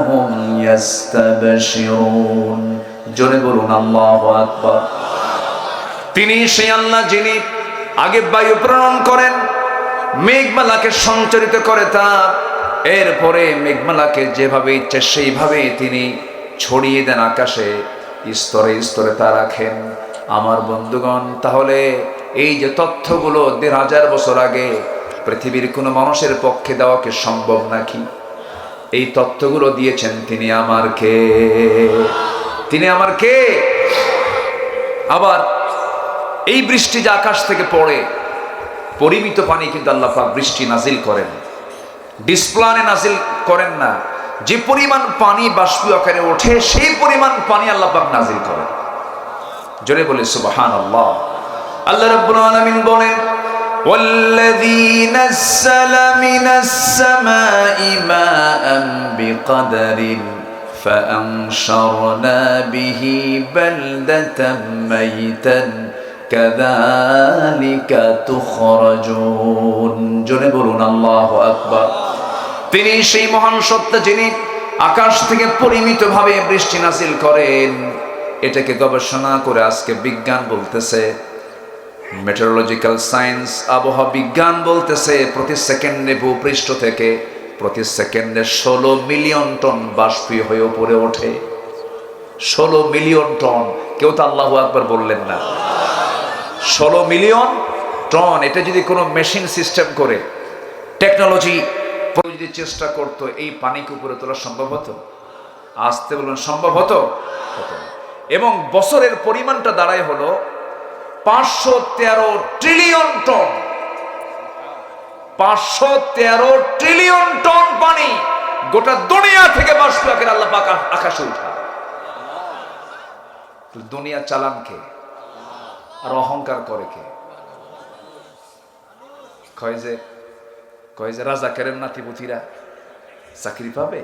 هم يستبشرون জোরে বলুন আল্লাহু আকবার। তিনি সেই আল্লাহ যিনি আগে বায়ু প্রেরণ করেন, মেঘমালাকে সঞ্চারিত করে তা, এরপরে মেঘমালাকে যেভাবে ইচ্ছে সেইভাবে তিনি ছড়িয়ে দেন আকাশে, স্তরে স্তরে তা রাখেন। আমার বন্ধুগণ, তাহলে এই যে তথ্যগুলো ১৫০০ বছর আগে পৃথিবীর কোনো মানুষের পক্ষে দেওয়া কি সম্ভব নাকি? এই তথ্যগুলো দিয়েছেন তিনি আমার কে? তিনি আমার কে? আবার এই বৃষ্টি যে আকাশ থেকে পড়ে, পরিমিত পানি কিন্তু আল্লাহ পাক বৃষ্টি নাজিল করেন, ডিসপ্লানে নাজিল করেন না। যে পরিমাণ পানি বাষ্পীয় আকারে ওঠে সেই পরিমাণ পানি আল্লাহ পাক নাজিল করেন। জোরে বলে সুবহানাল্লাহ। আল্লাহ রাব্বুল আলামিন বলেন, ওয়াল্লাযী নাযালা মিনাস সামাই মাআন বিকদরিন ফাআনশারনা বিহি বালদাতাম মাইতান কাযালিকা তুখরাজুন। জোরে বলুন আল্লাহু আকবার। তিনি সেই মহান সত্তা যিনি আকাশ থেকে পরিমিতভাবে বৃষ্টি নাজিল করেন। এটাকে গবেষণা করে আজকে বিজ্ঞান বলতেছে, মেটেরোলজিক্যাল সায়েন্স, আবহাওয়া বিজ্ঞান বলতেছে প্রতি সেকেন্ডে ভূপৃষ্ঠ থেকে প্রতি সেকেন্ডে 16 মিলিয়ন টন বাষ্পীয় হয়ে উপরে ওঠে। 16 মিলিয়ন টন। কেউ তো আল্লাহু আকবার বললেন না। 16 মিলিয়ন টন। এটা যদি কোনো মেশিন সিস্টেম করে টেকনোলজি যদি চেষ্টা করতো, এই পানিকে উপরে তোলা সম্ভব হতো? আসতে বলুন, সম্ভব হতো? এবং বছরের পরিমাণটা দাঁড়ায় হলো 513 ট্রিলিয়ন টন। 513 ট্রিলিয়ন টন পানি গোটা দুনিয়া থেকে বাষ্প আকারে আল্লাহ পাক আকাশে উঠা। দুনিয়া চালান কে আর অহংকার করে কে? কয় যে রাজাকারের নাতিপুতিরা চাকরি পাবে।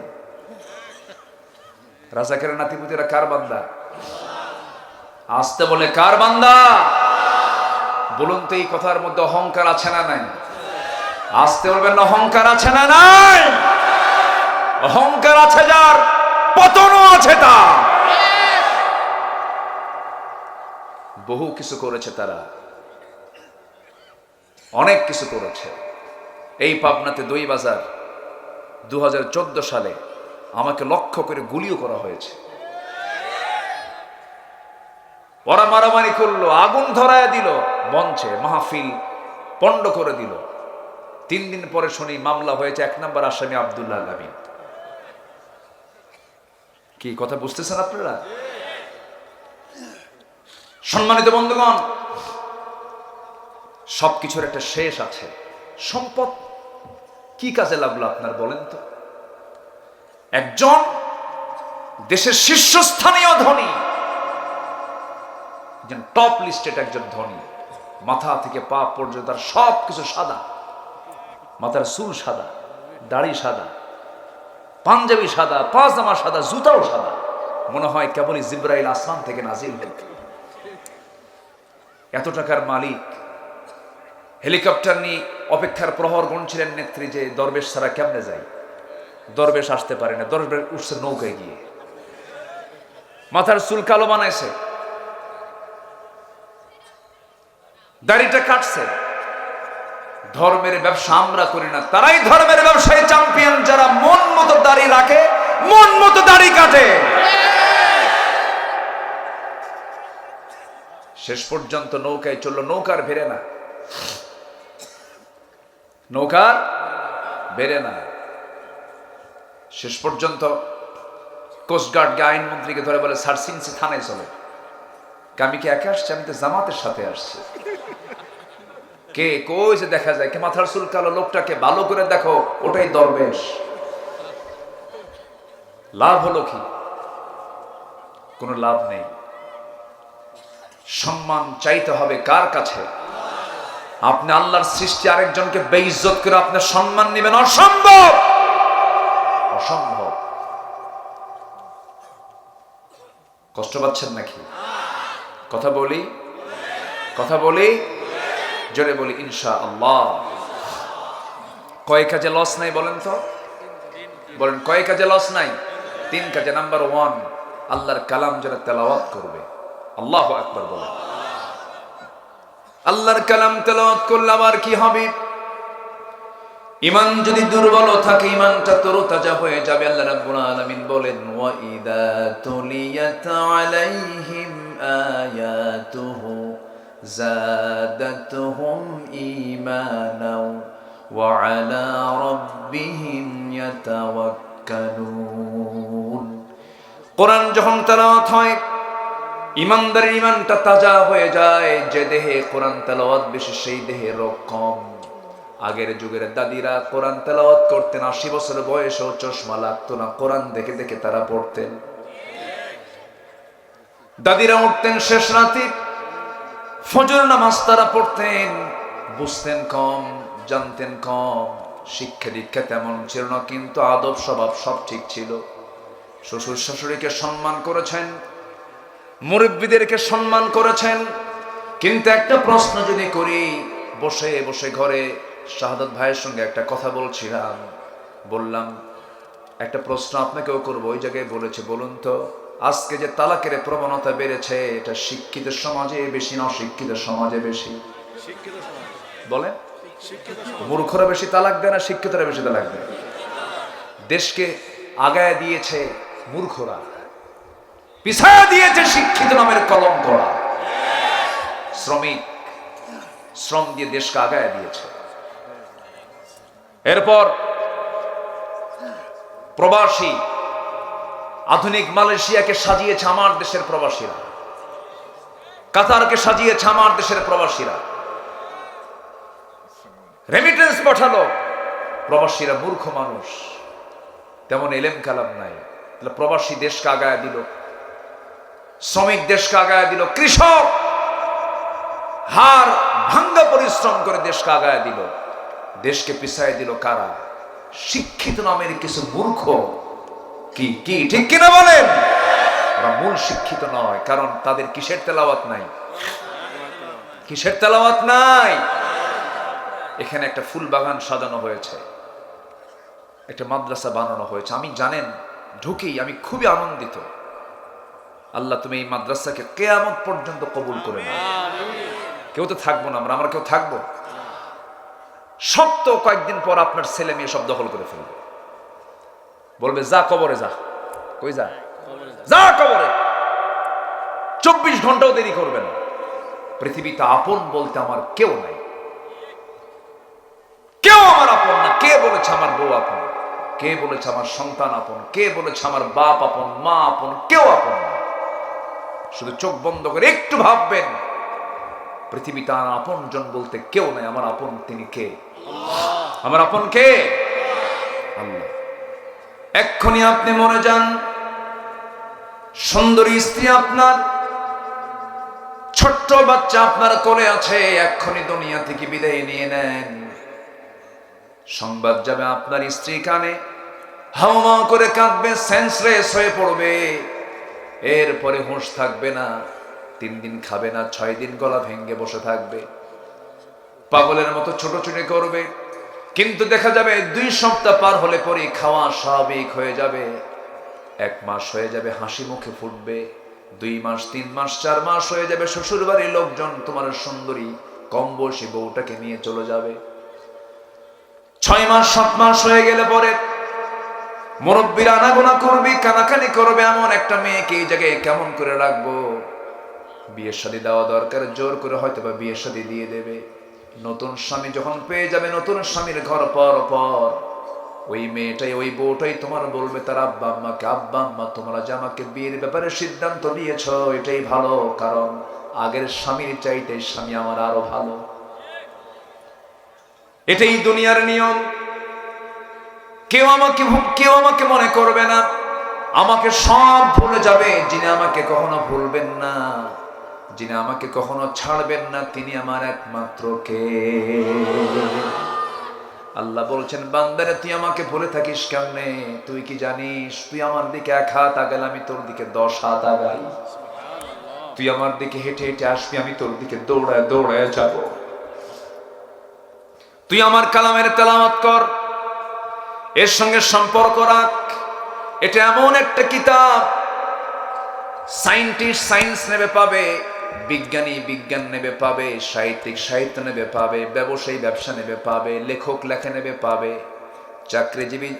রাজাকারের নাতিপুতিরা কার বান্দা? আসতে বলে কার বান্দা? বলুন তো, এই কথার মধ্যে অহংকার আছে না নাই? আসতে বলবেন, অহংকার আছে না নাই? অহংকার আছে যার, পতনও আছে তার। বহু কিছু করেছে তারা, অনেক কিছু করেছে। এই পাবনাতে দই বাজার 2014 সালে আমাকে লক্ষ্য করে গুলিও করা হয়েছে। ওরা মারামারি করলো, আগুন ধরায় দিল, মঞ্চে মাহফিল পণ্ড করে দিল। 3 দিন পরে শুনি মামলা হয়েছে, 1 নম্বর আসামি আব্দুল্লাহ আমিন। কি কথা বুঝতেছেন আপনারা? সম্মানিত বন্ধুগণ, সবকিছুর একটা শেষ আছে। সম্পদ কি কাজে লাগলো আপনার বলেন তো? একজন দেশের শীর্ষস্থানীয় ধনী, টপ লিস্টেড একজন ধনী, মাথা থেকে পা পর্যন্ত তার সব কিছু সাদা, মাথার চুল সাদা, দাড়ি সাদা, পাঞ্জাবি সাদা, পাজামা সাদা, জুতাও সাদা। মনে হয় কেবলই জিবরাইল আসমান থেকে নাজিল হল। এত টাকার মালিক, হেলিকপ্টার নিয়ে অপেক্ষার প্রহর গুনছিলেন নেত্রী যে দরবেশ ছাড়া কেমনে যায়। দরবেশ আসতে পারে না, দরবেশ উঠছে নৌকায় গিয়ে। মাথার চুল কালো বানাইছে, দাড়িটা কাটছে। ধর্মের ব্যবসা আমরা করি না, তারাই ধর্মের ব্যবসায় চ্যাম্পিয়ন, যারা মন মতো দাড়ি রাখে, মন মতো দাড়ি কাটে। শেষ পর্যন্ত নৌকায় চললো, নৌকার বেরে না, নৌকার বেরে না। শেষ পর্যন্ত কোস্টগার্ডকে, আইনমন্ত্রীকে ধরে বলে, স্যার সিনসি থানায় চলে। আমি কি একা আসছি? আমি তো জামাতের সাথে আসছি। কে কই যে দেখা যায়? কে মাথার চুল কালো লোকটাকে ভালো করে দেখো, ওটাই দরবেশ। লাভ হলো কি? কোনো লাভ নেই। সম্মান চাইতে হবে কার কাছে? আপনি আল্লাহর সৃষ্টি আরেকজনকে বেইজ্জত করে আপনি সম্মান নেবেন, অসম্ভব, অসম্ভব। কষ্ট পাচ্ছেন নাকি? কথা বলি জোরে বলি ইনশাআল্লাহ। কয় কাজে লস নাই বলেন তো? বলেন কয় কাজে লস নাই? 3 কাজে। নাম্বার 1, আল্লাহর কালাম যারা তেলাওয়াত করবে। আল্লাহু আকবার বলেন। আল্লাহর কালাম তেলাওয়াত করলে আবার কি হবে? ঈমান যদি দুর্বল থাকে ঈমানটা তরতাজা হয়ে যাবে। আল্লাহ রাব্বুল আলামিন বলেন, ওয়া ইযা তুলিয়াত আলাইহিম আয়াতুহু যাদাতুহুম ঈমানাও ওয়া আলা রাব্বিহিম ইয়াতাওয়াক্কালুন। কোরআন যখন তেলাওয়াত হয় ঈমানদারের ঈমানটা তাজা হয়ে যায়। যে দেহে কোরআন তেলাওয়াত বেশি সেই দেহে রোগ কম। আগের যুগের দাদিরা কোরআন তেলাওয়াত করতেন, 80 বছর বয়সেও চশমা লাগতো না, কোরআন দেখে দেখে তারা পড়তেন। দাদিরা উঠতেন শেষ রাতে, ফজর নামাজ তারা পড়তেন, বুঝতেন কম, জানতেন কম, শিক্ষা দীক্ষা তেমন ছিল না, কিন্তু আদব স্বভাব সব ঠিক ছিল। শ্বশুর শাশুড়িকে সম্মান করেছেন, মুরব্বীদেরকে সম্মান করেছেন। কিন্তু একটা প্রশ্ন যদি করি, বসে বসে ঘরে শাহাদাত ভাইয়ের সঙ্গে একটা কথা বললাম একটা প্রশ্ন আপনাকেও করবো। ওই জায়গায় বলেছে, বলুন তো আজকে যে তালাকের প্রবণতা বেড়েছে, এটা শিক্ষিত সমাজে বেশি না অশিক্ষিত সমাজে বেশি? বলেন, মূর্খরা বেশি তালাক দেয় না শিক্ষিতরা বেশি তালাক দেয়? দেশকে আগায় দিয়েছে মূর্খরা, পিছায় দিয়েছে শিক্ষিত নামের কলঙ্করা। শ্রম দিয়ে দেশকে আগায় দিয়েছে। এরপর প্রবাসী, আধুনিক মালয়েশিয়াকে সাজিয়েছে আমার দেশের প্রবাসীরা, কাতারকে সাজিয়েছে আমার দেশের প্রবাসীরা, রেমিটেন্স পাঠালো। প্রবাসীরা মূর্খ মানুষ, তেমন এলেম কালাম নাই। তাহলে প্রবাসী দেশকে আগায় দিল, শ্রমিক দেশকে আগায় দিল, কৃষক হার ভাঙ্গা পরিশ্রম করে দেশকে আগায় দিল। দেশকে পিছায় দিল কারা? শিক্ষিত নামের কিছু মূর্খ। কি ঠিক কিনা বলেন? ওরা মূল শিক্ষিত নয়, কারণ তাদের কিসের তেলাওয়াত নাই? কিসের তেলাওয়াত নাই? এখানে একটা ফুল বাগান সাজানো হয়েছে, একটা মাদ্রাসা বানানো হয়েছে। আমি জানেন ঢুকেই আমি খুবই আনন্দিত। আল্লাহ তুমি এই মাদ্রাসাকে কিয়ামত পর্যন্ত কবুল করে নাও। কেউ তো থাকবো না আমরা কেউ থাকবো? সব তো কয়েকদিন পর আপনার ছেলে মেয়ে সব দখল করে ফেলবে, বলবে যা কবরে যা। কই যা? যা কবরে। 24 ঘন্টাও দেরি করবে না। পৃথিবীতে আপন বলতে আমার কেউ নাই, কেউ আমার আপন না। কে বলেছে আমার বউ আপন? কে বলেছে আমার সন্তান আপন? কে বলেছে আমার বাপ আপন, মা আপন? কেউ আপন না। শুধু চোখ বন্ধ করে একটু ভাববেন, পৃথিবীতে আমার আপন জন বলতে কেউ নাই। আমার আপন তিনি কে? আমার আপন কে? আল্লাহ। এক্ষুনি আপনি মরে যান, সুন্দরী স্ত্রী আপনার, ছোট্ট বাচ্চা আপনার কোলে আছে, এক্ষুনি দুনিয়া থেকে বিদায় নিয়ে নেন। সংবাদ যাবে আপনার স্ত্রী কানে, হাওয়া করে কাঁদবে, সেন্সলেস হয়ে পড়বে। এরপরে হুঁশ থাকবে না, 3 দিন খাবে না, 6 দিন গলা ভেঙ্গে বসে থাকবে, পাগলের মতো ছোটাছুটি করবে। কিন্তু দেখা যাবে 2 সপ্তাহ পার হলে পরে খাওয়া স্বাভাবিক হয়ে যাবে, 1 মাস হয়ে যাবে, হাসি মুখে ফুটবে, 2 মাস, 3 মাস, 4 মাস হয়ে যাবে। শ্বশুর বাড়ির লোকজন তোমার সুন্দরী কম বয়সী বউটাকে নিয়ে চলে যাবে। 6 মাস 7 মাস হয়ে গেলে পরে মুরব্বীরা আনাগোনা করবে, কানাকানি করবে, এমন একটা মেয়েকে এই জায়গায় কেমন করে রাখবো? বিয়ের শাদী দেওয়া দরকার, জোর করে হয়তো বা বিয়ের শাদী দিয়ে দেবে। নতুন স্বামী যখন পেয়ে যাবে, নতুন স্বামীর ঘর পর ওই মেয়েটাই, ওই বউটাই তোমার বলবে তার আব্বা আম্মাকে, আব্বা আম্মা তোমরা যে আমাকে বিয়ের ব্যাপারে সিদ্ধান্ত নিয়েছ এটাই ভালো, কারণ আগের স্বামীর চাইতে স্বামী আমার আরো ভালো। এটাই দুনিয়ার নিয়ম। কেউ আমাকে মনে করবে না, আমাকে সব ভুলে যাবে। যিনি আমাকে কখনো ভুলবেন না, যিনি আমাকে কখনো ছাড়বেন না, তিনি আমার একমাত্র কে? আল্লাহ বলছেন, বান্দারে তুই আমাকে বলে থাকিস কেমনে? তুই কি জানিস তুই আমার দিকে 1 হাত আগালে আমি তোর দিকে 10 হাত আগাই। তুই আমার দিকে হেঁটে হেঁটে আসবি, আমি তোর দিকে দৌড়ায় দৌড়ায় যাব। তুই আমার কালামের তেলাওয়াত কর, এর সঙ্গে সম্পর্ক রাখ। এটা এমন একটা কিতাব, সায়েন্টিস্ট সায়েন্স নেবে পাবে, বিজ্ঞানী বিজ্ঞান নেবে পাবে, সাহিত্যিক সাহিত্য নেবে পাবে, ব্যবসায়ী ব্যবসা নেবে পাবে, লেখক লেখা নেবে পাবে, চাকরিজীবী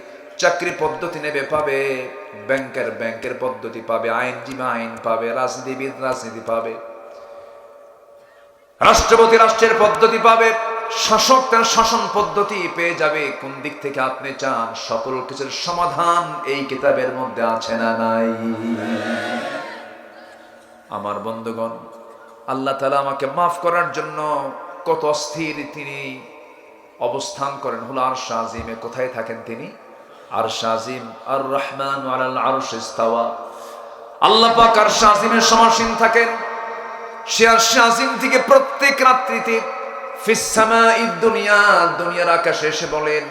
চাকরি পদ্ধতি নেবে পাবে, ব্যাংকের ব্যাংকের পদ্ধতি পাবে, আইনজীবী আইন পাবে, রাজনীতিবিদ রাজনীতি পাবে, রাষ্ট্রপতি রাষ্ট্রের পদ্ধতি পাবে, শাসক তার শাসন পদ্ধতি পেয়ে যাবে। কোন দিক থেকে আপনি চান, সকল কিছুর সমাধান এই কিতাবের মধ্যে আছে না নাই? আমার বন্ধুগণ, আল্লাহ তাআলা আমাকে মাফ করার জন্য কত অস্থির তিনি অবস্থান করেন হলো আরশ আজিমে। কোথায় থাকেন তিনি? আরশ আজিম। আর রহমান আলাল আরশ ইস্তাওয়া। আল্লাহ পাক আরশ আজিমের সমাসীন থাকেন। সে আরশ আজিম থেকে প্রত্যেক রাত্রিতে ফিস সামাঈদ দুনিয়া, দুনিয়ার আকাশে এসে বলেন,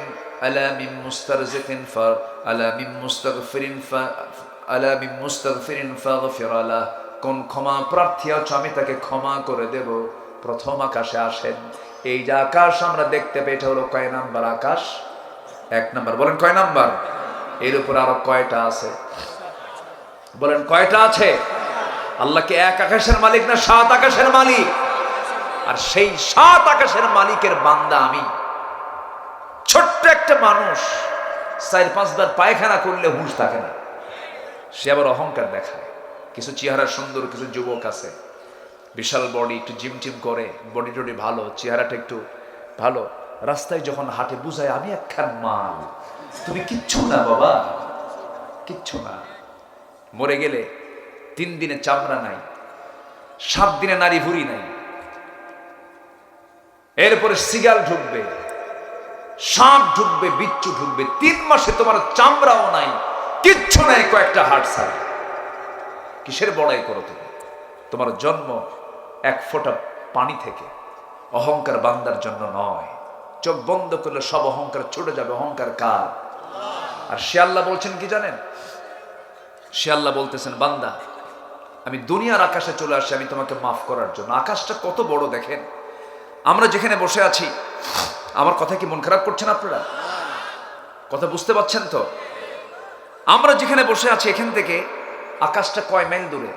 আলা মিন মুস্তারজিকিন ফা আলা মিন মুস্তাগফিরিন ফা আলা মিন মুস্তাগফিরিন ফাগফির লাহ। কোন ক্ষমা প্রার্থী আছে আমি তাকে ক্ষমা করে দেব। প্রথম আকাশে আসেন। এই যে আকাশ আমরা দেখতে পাই, এটা হলো কয় নাম্বার আকাশ? 1 নাম্বার। বলেন কয় নাম্বার? এর উপর আরো কয়টা আছে? বলেন কয়টা আছে? আল্লাহ কি 1 আকাশের মালিক না 7 আকাশের মালিক? আর সেই 7 আকাশের মালিকের বান্দা আমি, ছোট্ট একটা মানুষ, 4-5 বার পায়খানা করলে হুঁশ থাকে না, সে আবার অহংকার দেখায়। কিছু চেহারা সুন্দর কিছু যুবক আছে, বিশাল বডি, একটু জিম টিম করে, বডি টডি ভালো, চেহারাটা একটু ভালো, রাস্তায় যখন হাঁটে বুঝায় আমি একখান মাল, তুমি কিচ্ছু না বাবা, কিচ্ছু না। মরে গেলে 3 দিনে চামড়া নাই, 7 দিনে নারী ভুঁড়ি নাই, এরপরে সিগাল ঢুকবে, সাপ ঢুকবে, বিচ্ছু ঢুকবে, 3 মাসে তোমার চামড়াও নাই, কিচ্ছু নাই, কয়েকটা হাড় ছাড়া। কিসের বড়াই করো তুমি? তোমার জন্ম 1 ফোঁটা পানি থেকে। অহংকার বান্দার জন্য নয়। চোখ বন্ধ করলে সব অহংকার ছুটে যাবে। অহংকার কার? আর সে আল্লাহ বলছেন কি জানেন? সে আল্লাহ বলতেছেন, বান্দা আমি দুনিয়ার আকাশে চলে আসি আমি তোমাকে মাফ করার জন্য। আকাশটা কত বড় দেখেন। আমরা যেখানে বসে আছি, আমার কথা কি মন খারাপ করছেন আপনারা? কথা বুঝতে পারছেন তো? আমরা যেখানে বসে আছি এখান থেকে আকাশটা কয় মাইল দূরে?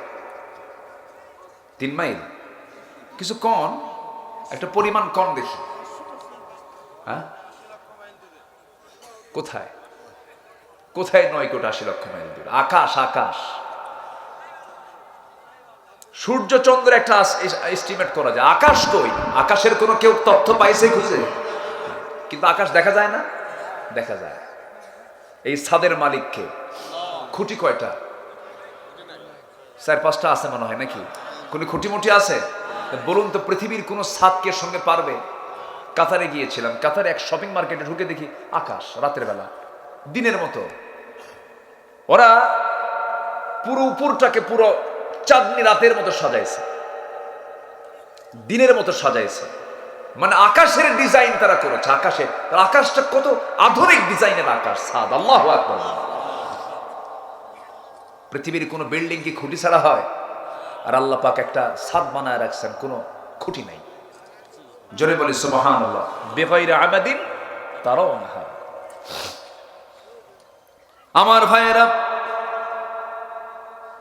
3 মাইল? কিছু কন, একটা পরিমাণ কন দেখি। হ্যাঁ, কোথায় কোথায় 9,80,00,000 মাইল দূরে? আকাশ আকাশ। সূর্য চন্দ্রের একটা এস্টিমেট করা যায়। আকাশ কই? আকাশের কোনো কেউ তথ্য পাইছে খুঁজে? কিন্তু আকাশ দেখা যায় না? দেখা যায়। এই ছাদের মালিককে। খুঁটি কয়টা? 4-5টা আছে মনে হয়, নাকি? কোন খুঁটিমুটি আছে? বলুন তো, পৃথিবীর কোন ছাদকে সঙ্গে পারবে? কাতারে গিয়েছিলাম, কাতারে এক শপিং মার্কেটে ঢুকে দেখি আকাশ রাতের বেলা দিনের মতো। ওরা পুরো উপরটাকে পুরো চাঁদনি রাতের মতো সাজাইছে, দিনের মতো সাজাইছে। মানে আকাশের ডিজাইন তারা করেছে। আকাশটা কত আধুনিক ডিজাইনের আকাশ, ছাদ। আল্লাহু আকবার। পৃথিবীর কোনো বিল্ডিং কি খুঁটি ছাড়া হয়? আর আল্লাহ পাক একটা ছাদ বানায় রাখছেন, কোনো খুঁটি নাই। জোরে বলি সুবহানাল্লাহ। বিগাইরি আমাদিন তারাউনহা। আমার ভাইয়েরা,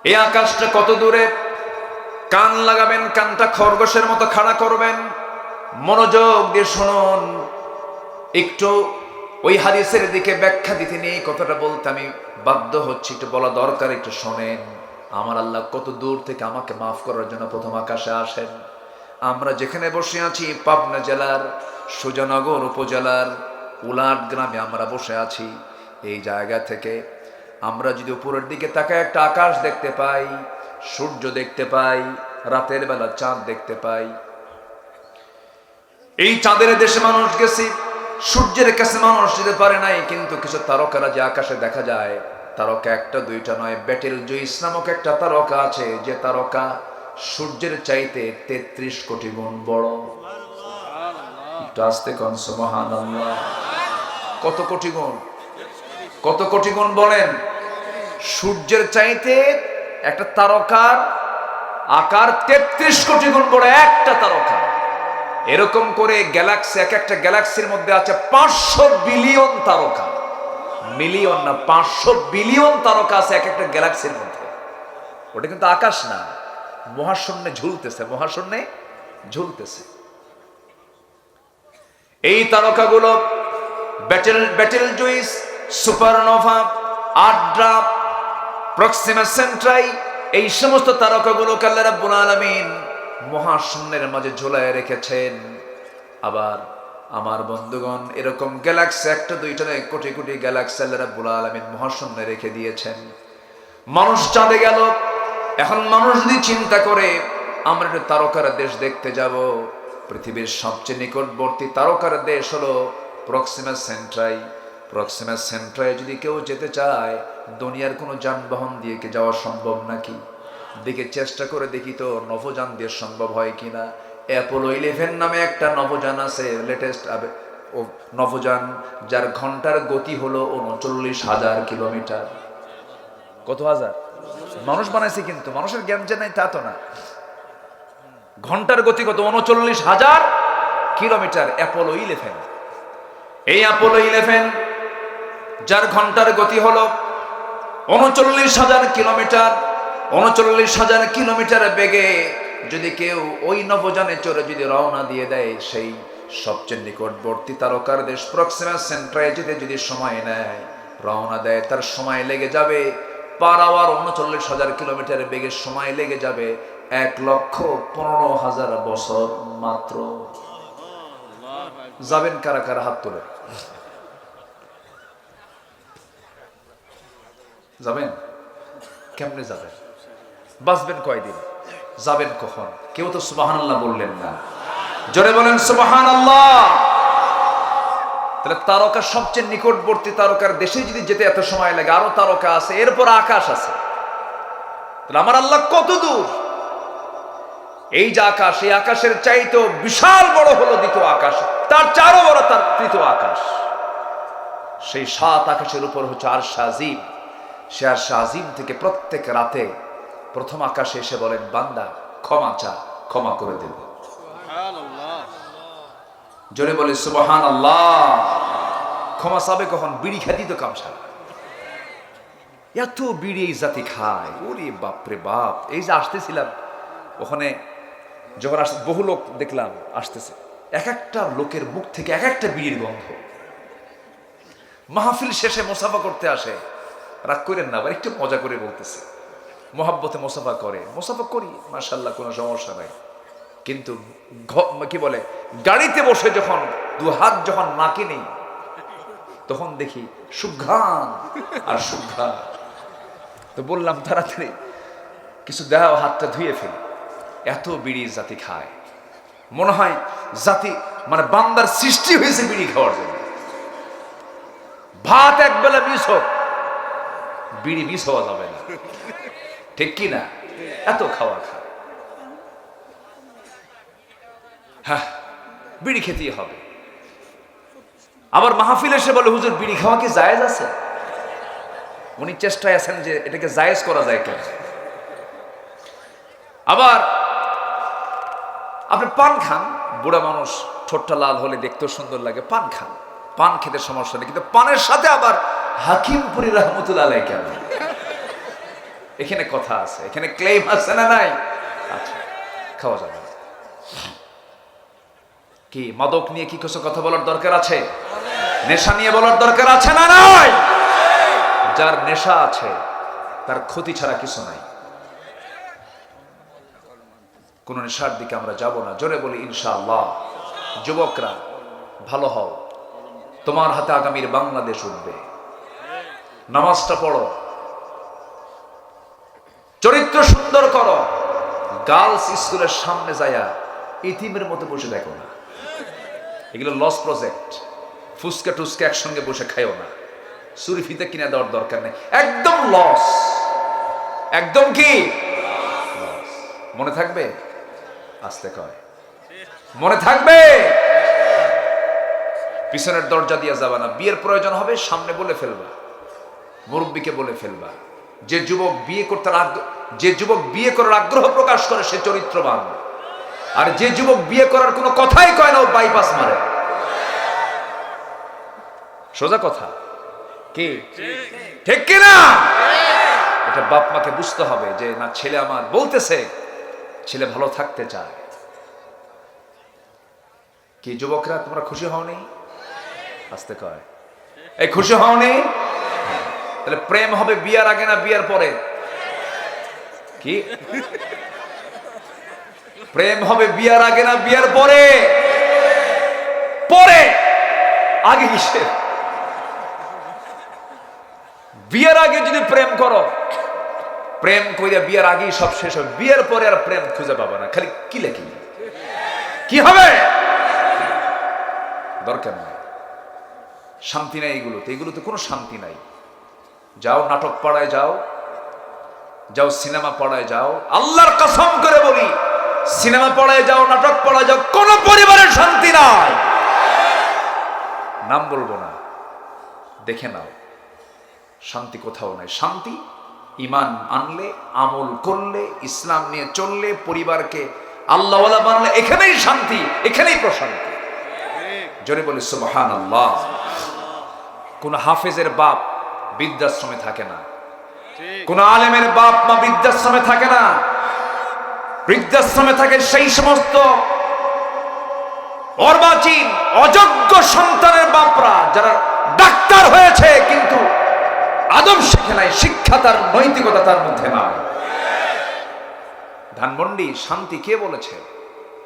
এই আকাশটা কত দূরে? কান লাগাবেন, কানটা খরগোশের মতো খাড়া করবেন, মনোযোগ দিয়ে শুনুন। একটু ওই হাদিসের দিকে ব্যাখ্যা দিতে নেই, কথাটা বলতে আমি বাধ্য হচ্ছি, একটু বলা দরকার, একটু শোনেন। আমার আল্লাহ কত দূর থেকে আমাকে মাফ করার জন্য প্রথম আকাশে আসেন। আমরা যেখানে বসে আছি পাবনা জেলার সুজানগর উপজেলার উলাট গ্রামে আমরা বসে আছি। এই জায়গা থেকে আমরা যদি উপরের দিকে তাকায় একটা আকাশ দেখতে পাই, সূর্য দেখতে পাই, রাতের বেলা চাঁদ দেখতে পাই। এই চাঁদের দেশে মানুষ গেছি, সূর্যের কাছে মানুষ যেতে পারে নাই, কিন্তু কিছু তারকারা যে আকাশে দেখা যায়, তারকা 1টা 2টা নয়, ব্যাটেল জুইস নামক একটা তারকা আছে, যে তারকা সূর্যের চাইতে 33 কোটি গুণ বড়। একটু আস্তে কোন সুবহানাল্লাহ। কত কোটি গুণ? কত কোটি গুণ বলেন? সূর্যের চাইতে একটা তারকার আকার 33 কোটি গুণ বড় একটা তারকা। এরকম করে গ্যালাক্সি, এক একটা গ্যালাক্সির মধ্যে আছে 500 বিলিয়ন তারকা। মিলিয়ন না, 500 বিলিয়ন তারকা আছে এক একটা গ্যালাক্সির মধ্যে। ওটা কিন্তু আকাশ না, মহাশূন্যে ঝুলতেছে, মহাশূন্যে ঝুলতেছে। এই তারকাগুলো বেটেলজুইস, সুপারনোভা, আড্রা, প্রক্সিমা সেন্ট্রাই, এই সমস্ত তারকাগুলোকে আল্লাহ রাব্বুল আলামিন মহাশূন্যের মাঝে ঝুলায় রেখেছেন। আবার আমার বন্ধুগণ, এরকম গ্যালাক্সি একটা দুইটা নয়, কোটি কোটি গ্যালাক্সি আল্লাহ রাব্বুল আলামিন মহাশূন্যে রেখে দিয়েছেন। মানুষ চাঁদে গেল, এখন মানুষ যদি চিন্তা করে আমরা একটা তারকার দেশ দেখতে যাব, পৃথিবীর সবচেয়ে নিকটবর্তী তারকার দেশ হলো প্রক্সিমা সেন্ট্রাই। প্রক্সিমা সেন্ট্রাই যদি কেউ যেতে চায়, দুনিয়ার কোনো যানবাহন দিয়ে কি যাওয়া সম্ভব নাকি? দেখে চেষ্টা করে দেখি তো নভোযান দিয়ে সম্ভব হয় কিনা। অ্যাপোলো 11 নামে একটা নভোযান আছে, লেটেস্ট নভোযান, যার ঘন্টার গতি হলো 39,000 কিলোমিটার। কত হাজার? মানুষ বানাইছে, কিন্তু মানুষের জ্ঞান যে নাই তা তো না। ঘন্টার গতি কত? 39,000 কিলোমিটার। অ্যাপোলো 11, এই অ্যাপোলো 11 যার ঘন্টার গতি হলো 39,000 কিলোমিটার, 39,000 কিলোমিটার বেগে যদি কেউ ওই নভোযানে চড়ে যদি রওনা দিয়ে দেয়, সেই সবচেয়ে নিকটবর্তী তারকার দেশ প্রক্সিমা সেন্ট্রায় যেতে যদি সময় নেয়, রওনা দেয়, তার সময় লেগে যাবে পার আওয়ার 39,000 কিলোমিটার বেগে সময় লেগে যাবে 1,15,000 বছর মাত্র। যাবেন কারা কারা? হাত তোলে। যাবেন? কেমনে যাবেন? বাঁচবেন কয়দিন? যাবেন কখন? কেউ তো সুবহানাল্লাহ বললেন না। জোরে বলেন সুবহানাল্লাহ। তাহলে তারকা সবচেয়ে নিকটবর্তী তারকার দেশে যদি যেতে এত সময় লাগে, আরো তারকা আছে, এরপর আকাশ আছে, তাহলে আমার আল্লাহ কত দূর? এই যে আকাশ, এই আকাশের চাইতে বিশাল বড় হলো দ্বিতীয় আকাশ, তার চারও বড় তার তৃতীয় আকাশ। সেই 7 আকাশের উপর হচ্ছে আরশ আজিম। সে আরশ আজিম থেকে প্রত্যেক রাতে প্রথম আকাশে এসে বলেন, বান্দা ক্ষমা চা, ক্ষমা করে দেব। জোরে বলে সুবহানাল্লাহ। ক্ষমা চাবে কখন? বিড়ি খাতি তো কামসা। এত বিড়ি এই জাতি খায়, ওরে বাপরে বাপ। এই যে আসতেছিলাম ওখানে, যখন বহু লোক দেখলাম আসতেছে, এক একটা লোকের মুখ থেকে এক একটা বিড়ির গন্ধ। মাহফিল শেষে মোসাফা করতে আসে, রাগ করেন না, আবার একটু মজা করে বলতেছে, মোহাব্বতে মোসাফা করে। মোসাফা করি মাশাআল্লাহ, কোনো সমস্যা নাই, কিন্তু কি বলে, গাড়িতে বসে যখন দু হাত যখন নাকে নেই, তখন দেখি সুঘ্রাণ আর সুঘ্রাণ। তো বললাম তাড়াতাড়ি কিছু দাও, হাতটা ধুয়ে ফেলি। এত বিড়ি জাতি খায়, মনে হয় জাতি মানে বান্দার সৃষ্টি হয়েছে বিড়ি খাওয়ার জন্য। ভাত একবেলা মিস হোক, বিড়ি মিস হওয়া যাবে না, ঠিক কি না? এত খাওয়া খায়। হ্যাঁ, বিড়ি খেতেই হবে। আবার মাহফিল এসে বলে, হুজুর বিড়ি খাওয়া কি জায়েজ আছে? উনি চেষ্টায় আছেন যে এটাকে জায়েজ করা যায় কেন। আবার আপনি পান খান, বুড়া মানুষ, ঠোঁটটা লাল হলে দেখতেও সুন্দর লাগে, পান খান, পান খেতে সমস্যা নেই, কিন্তু পানের সাথে আবার হাকিমপুরি রহমতুল্লাহ আলাইহি কেন? এখানে কথা আছে, এখানে ক্লেম আছে না নাই? আচ্ছা, খাওয়া যাবে না। কি মাদক নিয়ে কি কিছু কথা বলার দরকার আছে? নেশা নিয়ে বলার দরকার আছে না নাই? যার নেশা আছে তার ক্ষতি ছাড়া কিছু নাই। কোন নেশার দিকে আমরা যাব না। জোরে বলি ইনশাআল্লাহ। যুবকরা ভালো হও, তোমার হাতে আগামীর বাংলাদেশ উঠবে। নামাজটা পড়ো, চরিত্র সুন্দর করো। গার্লস স্কুলের সামনে যায়া ইতিমের মতো বসে দেখো না, এগুলো লস প্রজেক্ট। ফুচকা টুচকা একসঙ্গে বসে খাইও না, চুরি ফিতে কিনে দেওয়ার দরকার নেই, একদম লস, একদম কি লস। মনে থাকবে? আস্তে কয়, মনে থাকবে? পিছনের দরজা দিয়ে যাবা না। বিয়ের প্রয়োজন হবে সামনে বলে ফেলবা, মুরব্বীকে বলে ফেলবা। যে যুবক বিয়ে করার আগ্রহ প্রকাশ করে সে চরিত্রবান, আর যে যুবক বিয়ে করার কোনো কথাই কয় না ও বাইপাস মারে। সোজা কথা কি ঠিক কিনা? এটা বাপ মাকে বুঝতে হবে যে না, ছেলে আমার বলতেছে, ছেলে ভালো থাকতে চায়। কি যুবকরা তোমরা খুশি হওনি? আসতে কয়, এই খুশি হওনি? তাহলে প্রেম হবে বিয়ার আগে না বিয়ার পরে? কি প্রেম হবে বিয়ার আগে না বিয়ার পরে? পরে। আগে কিসের? বিয়ের আগে যদি প্রেম করো, প্রেম কইরা বিয়ের আগেই সব শেষ হবে। বিয়ের পরে আর প্রেম খুঁজে পাবে না, খালি কিলেকি। কি হবে? দরকার নাই, শান্তি নাই এগুলোতে। এগুলোতে কোনো শান্তি নাই। যাও নাটক পাড়ায় যাও, যাও সিনেমা পড়ায় যাও। আল্লাহর কসম করে বলি, সিনেমা পড়ায় যাও, নাটক পড়ায় যাও, কোন পরিবারের শান্তি নাই। নাম বলবো না, দেখে নাও, শান্তি কোথাও নাই। শান্তি ঈমান আনলে, আমল করলে, ইসলাম নিয়ে চললে, পরিবারকে আল্লাহওয়ালা বানালে, এখানেই শান্তি, এখানেই প্রশান্তি। জোরে বলি সুবহানাল্লাহ। কোন হাফেজের বাপ বৃদ্ধাশ্রমে থাকে না, কোন আলেমের বাপ মা বৃদ্ধাশ্রমে থাকে না। বৃদ্ধাশ্রমে থাকে সেই সমস্ত অর্বাচীন অযোগ্য সন্তানের বাপরা, যারা ডাক্তার হয়েছে কিন্তু আদব শিখে নাই, শিক্ষা তার, নৈতিকতা তার মধ্যে নাই। ধানমন্ডি শান্তি কে বলেছে?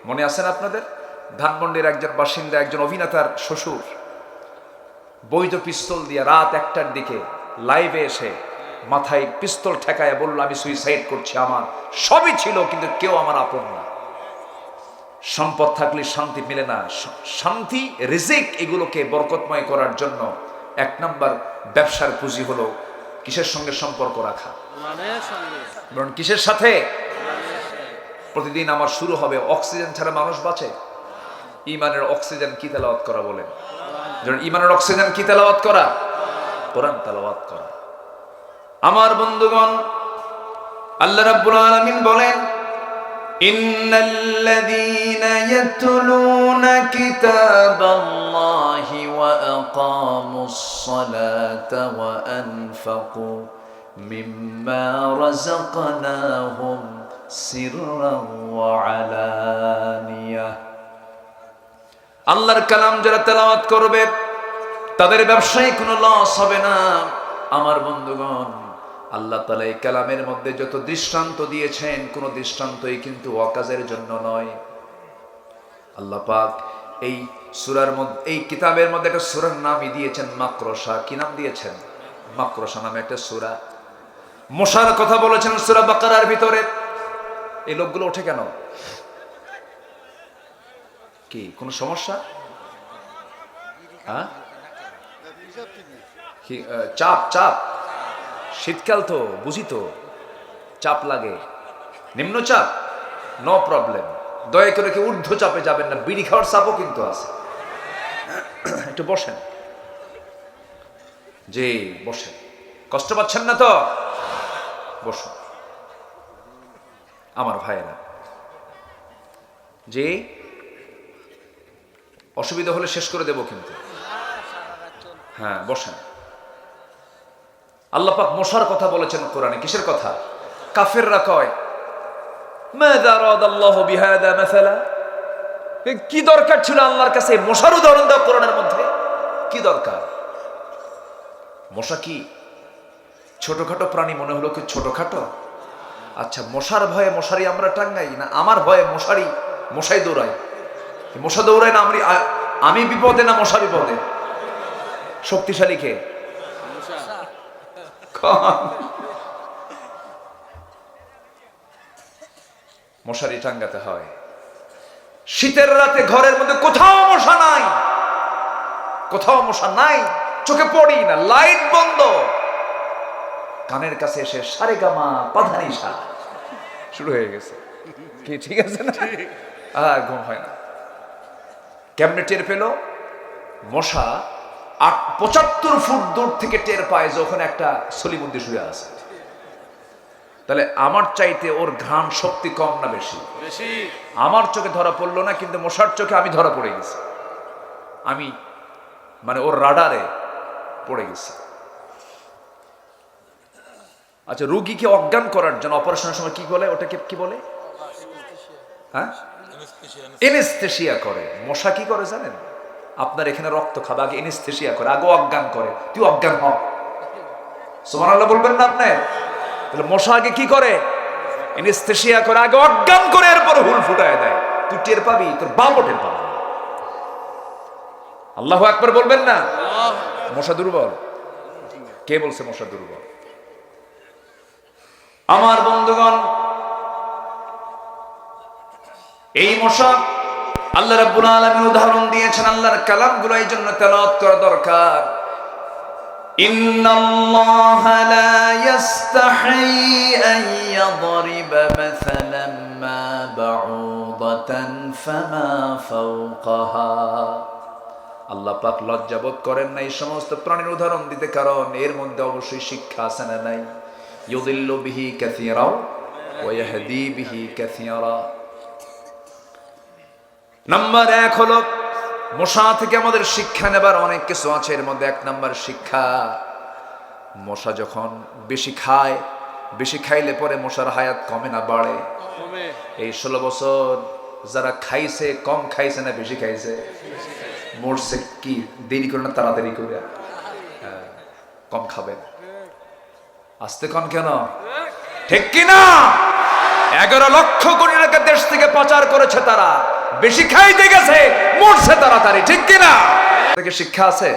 মনে আছেন আপনাদের? ধানমন্ডির একজন বাসিন্দা, একজন অভিনেতার শ্বশুর বৈধ পিস্তল দিয়ে রাত 1টার দিকে লাইভে এসে মাথায় পিস্তল ঠেকায় বলল, আমি সুইসাইড করছি, আমার সবই ছিল কিন্তু কেউ আমার আপন না। সম্পদ থাকলে শান্তি মিলে না। শান্তি, রিজিক, এগুলোকে বরকতময় করার জন্য 1 নাম্বার ব্যবসার পুঁজি হলো কিসের সঙ্গে সম্পর্ক রাখা? বলুন কিসের সাথে? প্রতিদিন আমার শুরু হবে, অক্সিজেন ছাড়া মানুষ বাঁচে? ঈমানের অক্সিজেন কি তেলাওয়াত করা বলেন? ঈমানের অক্সিজেন কি তেলাওয়াত করা? কোরআন তেলাওয়াত করা। আমার বন্ধুগণ, আল্লাহ রাব্বুল আলামিন বলেন, ইন্নাল্লাযীনা ইয়াতলুনা কিতাবাল্লাহি ওয়া আকামুস সালাতা ওয়া আনফাকু মিম্মা রাযাকনাহুম সিররান ওয়া আলানিয়া। আল্লাহর কালাম যারা তেলাওয়াত করবে তাদের ব্যবসায় কোনো লস হবে না। আমার বন্ধুগণ, আল্লাহ তাআলা এই কালামের মধ্যে যত দৃষ্টান্ত দিয়েছেন, কোন দৃষ্টান্তই কিন্তু অকাজের জন্য নয়। আল্লাহ পাক এই সূরার মধ্যে, এই কিতাবের মধ্যে একটা সূরার নামই দিয়েছেন মাকরসা। কি নাম দিয়েছেন? মাকরসা নামে একটা সূরা। মশার কথা বলেছেন সূরা বাকারার ভিতরে। এই লোকগুলো ওঠে কেন? কি কোনো সমস্যা? হ্যাঁ, চাপ চাপ, শীতকাল তো বুঝি তো, চাপ লাগে। নিম্নচাপ নো প্রবলেম, দয়া করে কি ঊর্ধ্ব চাপে যাবেন না। বিড়ি খাওয়ার চাপও কিন্তু আছে। একটু বসেন, জি বসেন, কষ্ট পাচ্ছেন না তো? বসুন আমার ভাইয়েরা। জি, অসুবিধা হলে শেষ করে দেব কিন্তু। হ্যাঁ বসেন। আল্লাহ পাক মশার কথা বলেছেন কোরআনে। কিসের কথা? কাফেররা কয়, মাযা আরাদাল্লাহু বিহাদা মাসালা। কি দরকার ছিল আল্লাহর কাছে মশার উদাহরণ দাও কোরআনের মধ্যে? কি দরকার? মশা কি ছোটখাটো প্রাণী মনে হলো? কি ছোটখাটো? আচ্ছা, মশার ভয়ে মশারি আমরা টাঙ্গাই না? আমার ভয়ে মশাই দৌড়ায়। মশা দৌড়ায় না আমি বিপদে না মশা বিপদে? শক্তিশালী কে? মশারি টাঙ্গাতে হয়। শীতের রাতে ঘরের মধ্যে কোথাও মশা নাই, কোথাও মশা নাই, চোখে পড়ি না, লাইট বন্ধ, কানের কাছে এসে সারেগামা পাধানিসা শুরু হয়ে গেছে। কি ঠিক আছে না? আর ঘুম হয় না। কেমনে টের পেল? মশা 75 ফুট দূর থেকে টের পায় যখন একটা সলিমুদ্দি শুয়ে আছে। তাহলে আমার চাইতে ওর ঘ্রাণ শক্তি কম না বেশি? আমার চোখে ধরা পড়লো না, কিন্তু মশার চোখে আমি ধরা পড়ে গেছি। আমি মানে ওর রাডারে পড়ে গেছি। আচ্ছা, রোগীকে অজ্ঞান করার জন্য অপারেশনের সময় কি বলে? ওটাকে কি বলে? হ্যাঁ, এনেস্থেশিয়া করে। মশা কি করে জানেন? আপনার এখানে রক্ত খাবে, আগে এনেস্থেশিয়া করে, আগে অজ্ঞান করে। তুই অজ্ঞান হ, সুবহানাল্লাহ বলবেন না আপনি? তাহলে মশা আগে কি করে? এনেস্থেশিয়া করে, আগে অজ্ঞান করে, এরপর হুল ফুটায় দেয়। তুই টের পাবি, তোর বাপও টের পাবে। আল্লাহু আকবার বলবেন না? মশা দুর্বল? কে বলছে মশা দুর্বল? আমার বন্ধুগণ, এই মশা আল্লাহ রাব্বুল আলামিন উদাহরণ দিয়েছেন। আল্লাহর কালামগুলো এই জন্য তেলাওয়াত করা দরকার। ইন্নাল্লাহা লা ইস্তাহি আন ইয়াদরিবা মাসালান মা বাউদাতান ফামা ফাওকাহা। আল্লাহ পাক লজ্জাবোধ করেন না এই সমস্ত প্রাণীর উদাহরণ দিতে, কারণ এর মধ্যে অবশ্যই শিক্ষা আছে না নাই? ইউদিল্লু বিহি কাসীরা ওয়া ইয়াহদি বিহি কাসীরা। নাম্বার 1 হলো, মশা থেকে আমাদের শিক্ষা নেবার অনেক কিছু আছে। এর মধ্যে 1 নাম্বার শিক্ষা, মশা যখন বেশি খায়, বেশি খাইলে পরে মশার হায়াত কমে না বাড়ে? এই 16 বছর যারা খাইছে, কম খাইছে না বেশি খাইছে? মরছে কি দেরি করে না তাড়াতাড়ি করে? কম খাবেন। আস্তে কন কেন? ঠিক কিনা? 11 লক্ষ কোটি টাকা দেশ থেকে পাচার করেছে তারা, বেশি খাইতে গেছে, মরছে তাড়াতাড়ি। ঠিক কিনা? থেকে শিক্ষা আছে।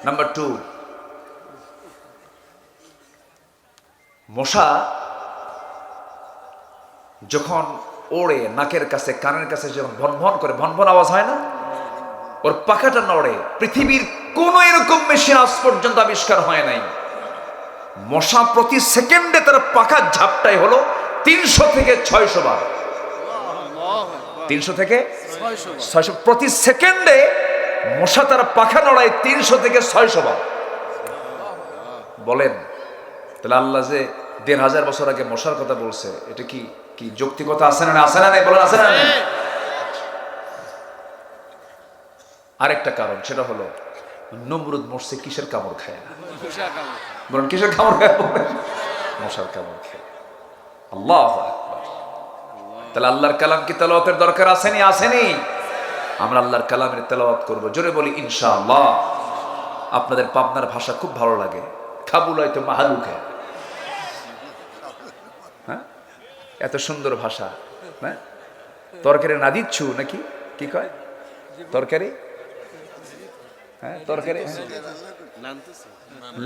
নাম্বার 2, মশা যখন ওড়ে, নাকের কাছে কানের কাছে যখন ভনভন করে, ভনভন আওয়াজ হয় না? ওর পাখাটা নড়ে। পৃথিবীর কোন এরকম মেশিন আজ পর্যন্ত আবিষ্কার হয় নাই। মশা প্রতি সেকেন্ডে তার পাখার ঝাপটাই হলো 300 থেকে 600 বার। 300 থেকে 600 প্রতি সেকেন্ডে মশা তার পাখা নড়ায় 300 থেকে 600 বার। বলেন তাহলে আল্লাহ যে 1500 বছর আগে মশার কথা বলছে, এটা কি কি যৌক্তিকতা আছে না? আছে না? বলেন আছে না? আরেকটা কারণ, সেটা হলো নমরুদ মরছে কিসের কামড় খায় না? বলেন কিসের কামড় খায়? মশার কামড় খায়। আল্লাহু আকবার। তাহলে আল্লাহর কালাম কি তেলাওয়াতের দরকার আসেনি? আসেনি? আমরা আল্লাহর কালামের তেলাওয়াত করব। জোরে বলি ইনশাআল্লাহ। আপনাদের পাবনার ভাষা খুব ভালো লাগে, খাবুলাই তো মাহালুকে। হ্যাঁ, এত সুন্দর ভাষা। হ্যাঁ, তরকারি না দিচ্ছু নাকি? কি কয়? তরকারি, হ্যাঁ তরকারি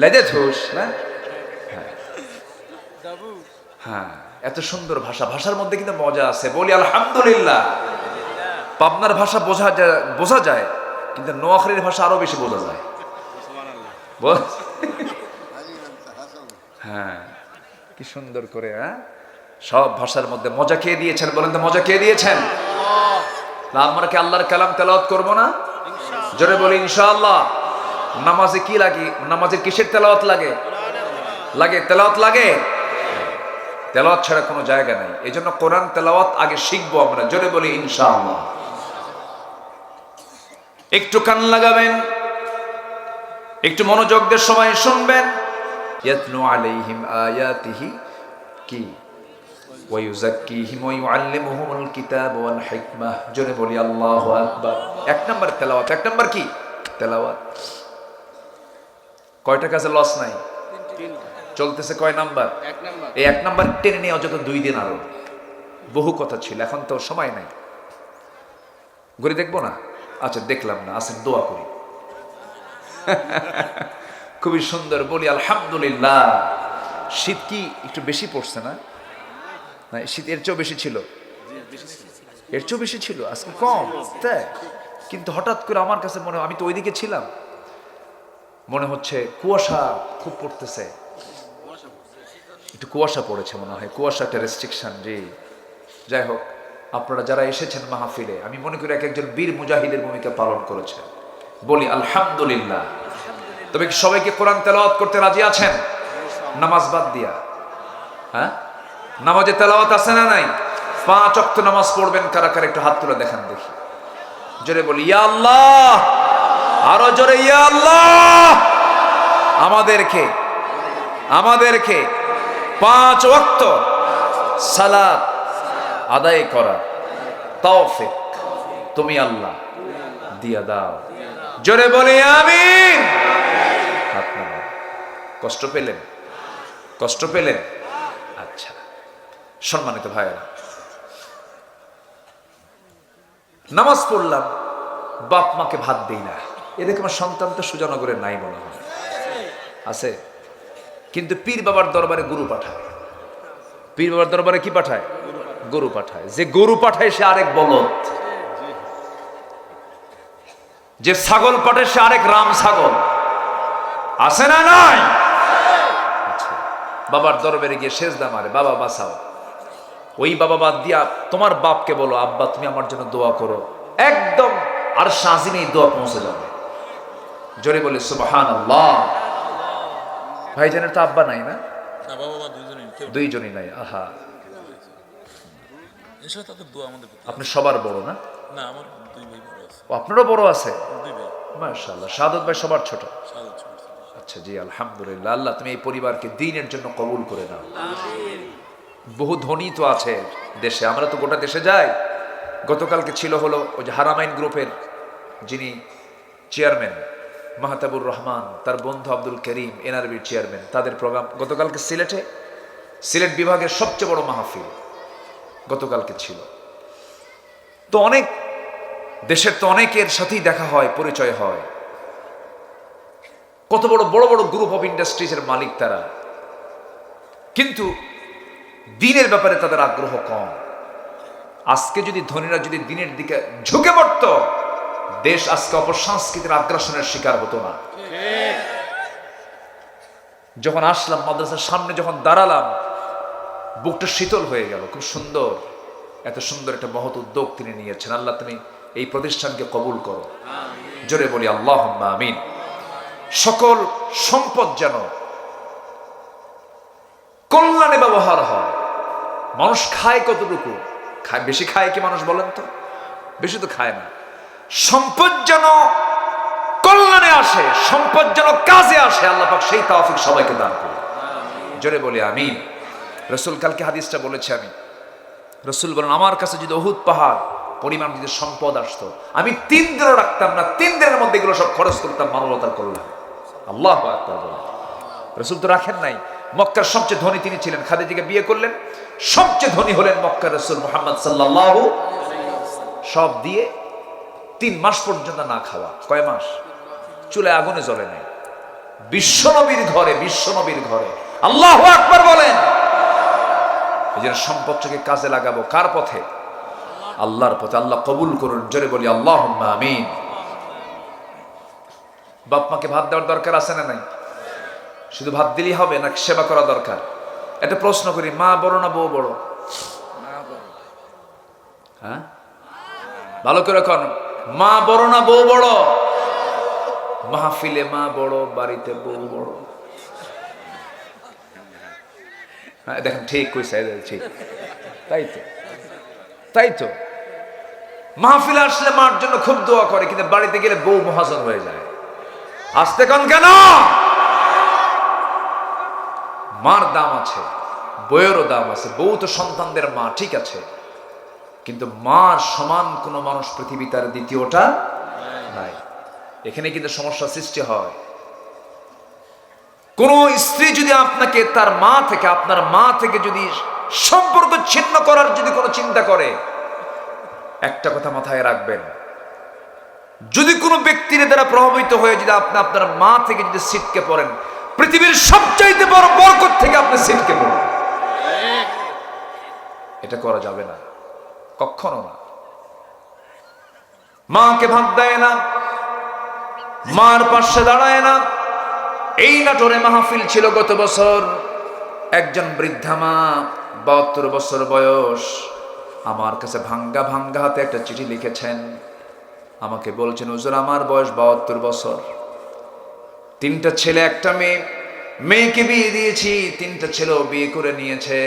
লেজে থুস না? হ্যাঁ, এত সুন্দর ভাষা। ভাষার মধ্যে কিন্তু মজা আছে। বলি আলহামদুলিল্লাহ। পাবনার ভাষা বোঝা যায়, কিন্তু নোয়াখালীর ভাষা আরো বেশি বোঝা যায়। হ্যাঁ, কি সুন্দর করে। হ্যাঁ, সব ভাষার মধ্যে মজা কে দিয়েছেন? বলেন তো মজা কে দিয়েছেন? আমরা কি আল্লাহর কালাম তেলাওয়াত করব না? জোরে বলি ইনশাআল্লাহ। নামাজে কি লাগে? নামাজের কিসের তেলাওয়াত লাগে? তেলাওয়াত লাগে। তেলাওয়াত ছাড়া কোনো জায়গা নাই। এই জন্য কোরআন তেলাওয়াত আগে শিখবো আমরা। জোরে বলি ইনশাআল্লাহ। একটু কান লাগাবেন, একটু মনোযোগ দিয়ে সবাই শুনবেন। ইয়াতলু আলাইহিম আয়াতিহি কি ওয়া ইউযাক্কিহিম ওয়া ইউআল্লিমুহুমুল কিতাব ওয়াল হিকমাহ। জোরে বলি আল্লাহু আকবার। 1 নাম্বার তেলাওয়াত। 1 নাম্বার কি? তেলাওয়াত। কয়টা কাজে লস নাই? চলতেছে কয় নাম্বার? 1 নাম্বার। এই 1 নাম্বার টেনে নিয়ে অযথা 2 দিন আরো বহু কথা ছিল, এখন তো সময় নাই। ঘুরে দেখবো না? আচ্ছা দেখলাম না, আসেন দোয়া করি। খুবই সুন্দর। বলি আলহামদুলিল্লাহ। শীত কি একটু বেশি পড়ছে না? শীত এর চেয়েও বেশি ছিল? এর চেয়েও বেশি ছিল, আজকে কম। তাই কিন্তু হঠাৎ করে আমার কাছে মনে, আমি তো ওইদিকে ছিলাম, মনে হচ্ছে কুয়াশা খুব পড়তেছে। একটু কুয়াশা পড়েছে মনে হয়। কুয়াশা একটা রেস্ট্রিকশন। জি যাই হোক, আপনারা যারা এসেছেন মাহফিলে, আমি মনে করি এক একজন বীর মুজাহিদের ভূমিকা পালন করেছেন। বলি আলহামদুলিল্লাহ। তবে কি সবাইকে কোরআন তেলাওয়াত করতে রাজি আছেন? নামাজ বাদ দিয়া? হ্যাঁ, নামাজে তেলাওয়াত আছে না নাই? 5 ওয়াক্ত নামাজ পড়বেন কারা কারা, একটু হাত তুলে দেখান দেখি। জোরে বলি ইয়া আল্লাহ, আরো জোরে ইয়া আল্লাহ। আমাদেরকে 5 ওয়াক্ত সালাত আদায় করা তৌফিক তুমি আল্লাহ দিয়া দাও। জোরে বলি আমিন। হাত নামান। কষ্ট পেলেন? আচ্ছা, সম্মানিত ভাইয়েরা, নামাজ পড়লাম, বাপ মাকে ভাত দেই না, এরকম আমার সন্তান তো সুজানগরে নাই মনে হয়, আছে? কিন্তু পীর বাবার দরবারে গরু পাঠায়। পীর বাবার দরবারে কি পাঠায়? গরু পাঠায়। যে গরু পাঠায় সে আরেক বলদ, যে ছাগল পাঠায় সে আরেক রাম ছাগল, আছে না নাই? আচ্ছা, বাবার দরবারে গিয়ে সেজদা মারে, বাবা বাঁচাও। ওই বাবা বাদ দিয়া তোমার বাপকে বলো, আব্বা তুমি আমার জন্য দোয়া করো, একদম আর শাহিনে দোয়া পৌঁছে যাবে। জোরে বলে সুবহানাল্লাহ। ভাইজানের তো আব্বা নাই না? দুইজনই নাই। আহা, আপনি সবার বড় না? আপনারও বড় আছে? মাশাআল্লাহ। শাহাদত ভাই সবার ছোট? আচ্ছা জি, আলহামদুলিল্লাহ। আল্লাহ তুমি এই পরিবারকে দ্বীনের জন্য কবুল করে নাও। বহু ধনী তো আছে দেশে, আমরা তো গোটা দেশে যাই। গতকালকে ছিল হলো ওই যে হারামাইন গ্রুপের যিনি চেয়ারম্যান মাহতাবুর রহমান, তার বন্ধু আব্দুল করিম এনআরবির চেয়ারম্যান, তাদের প্রোগ্রাম গতকালকে সিলেট বিভাগের সবচেয়ে বড় মাহফিল গতকালকে ছিল। তো অনেক দেশের তো অনেকের সাথেই দেখা হয়, পরিচয় হয়। কত বড় বড় গ্রুপ অফ ইন্ডাস্ট্রিজের মালিক তারা, কিন্তু দিনের ব্যাপারে তাদের আগ্রহ কম। আজকে যদি ধনীরা যদি দিনের দিকে ঝুঁকে পড়ত, দেশ আজকে অপসংস্কৃতির আগ্রাসনের শিকার হতো না। যখন আসলাম মাদ্রাসার সামনে, যখন দাঁড়ালাম, বুকটা শীতল হয়ে গেল। খুব সুন্দর, এত সুন্দর একটা মহৎ উদ্যোগ তিনি নিয়েছেন। আল্লাহ তুমি এই প্রতিষ্ঠানকে কবুল করো। জোরে বলি আল্লাহুম্মা আমিন। সকল সম্পদ যেন কল্যাণে ব্যবহার হয়। মানুষ খায় কতটুকু? খায় বেশি, খায় কি মানুষ বলেন তো? বেশি তো খায় না। সম্পদ যেন কল্যাণে আসে, সম্পদ যেন কাজে আসে, আল্লাহ পাক সেই তৌফিক সবাইকে দান করুন। জোরে বলি আমিন। রাসূল কালকে হাদিসটা বলেছে, রাসূল বলেন, আমার কাছে যদি উহুদ পাহাড় পরিমাণ যদি সম্পদ আসতো, আমি 3 দিনও রাখতাম না, 3 দিনের মধ্যে এগুলো সব খরচ করতাম মানবতার কল্যাণে। আল্লাহু আকবার বলেন। রাসূল তো রাখেন নাই। মক্কার সবচেয়ে ধনী তিনি ছিলেন, খাদিজাকে বিয়ে করলেন, সবচেয়ে ধনী হলেন মক্কার রাসূল মুহাম্মদ সাল্লাল্লাহু। সব দিয়ে 3 মাস পর্যন্ত না খাওয়া। কয় মাস? চুলায় আগুনে জ্বলে নাই। বিশ্বনবীর ঘরে। আল্লাহু আকবার বলেন। এই যে সম্পদটাকে কাজে লাগাবো কার পথে? আল্লাহর পথে। আল্লাহ কবুল করুন। জোরে বলি আল্লাহুম্মা আমিন। বাপ মাকে ভাত দেওয়ার দরকার আছে না নাই? শুধু ভাত দিলেই হবে না, সেবা করা দরকার? একটা প্রশ্ন করি, মা বড় না বউ বড়? হ্যাঁ, ভালো করে কোন, মা বড় না বউ বড়? মাহফিলে মা বড়, বাড়িতে বউ বড়। হ্যাঁ দেখেন, ঠিক কইছে, ঠিক। তাই তো মাহফিলে আসলে মার জন্য খুব দোয়া করে, কিন্তু বাড়িতে গেলে বউ মহাজন হয়ে যায়। আসতে কোন কেন? মার দাম আছে, বউয়েরও দাম আছে। বউ তো সন্তানদের মা, ঠিক আছে, কিন্তু মার সমান কোনো মানুষ পৃথিবী তার দ্বিতীয়টা নাই। এখানে কিন্তু সমস্যা সৃষ্টি হয়। কোন স্ত্রী যদি আপনাকে তার মা থেকে, আপনার মা থেকে যদি সম্পর্ক ছিন্ন করার যদি কোনো চিন্তা করে, একটা কথা মাথায় রাখবেন, যদি কোনো ব্যক্তির দ্বারা প্রভাবিত হয়ে যদি আপনি আপনার মা থেকে যদি ছিটকে পড়েন, পৃথিবীর সবচাইতে বড় বরকত থেকে আপনি ছিটকে পড়বেন। এটা করা যাবে না, কখনো না। মাকে ভাত দেয় না, মার পাশে দাঁড়ায় না। এই নাটোরে মাহফিল ছিল গত বছর। একজন বৃদ্ধা মা, 72 বছর বয়স, আমার কাছে ভাঙ্গা ভাঙ্গা হাতে একটা চিঠি লিখেছেন। আমাকে বলছেন, হুজুর আমার বয়স 72 বছর, 3টা ছেলে 1টা মেয়ে, মেয়েকে বিয়ে দিয়েছি, 3টা ছেলেও বিয়ে করে নিয়েছে।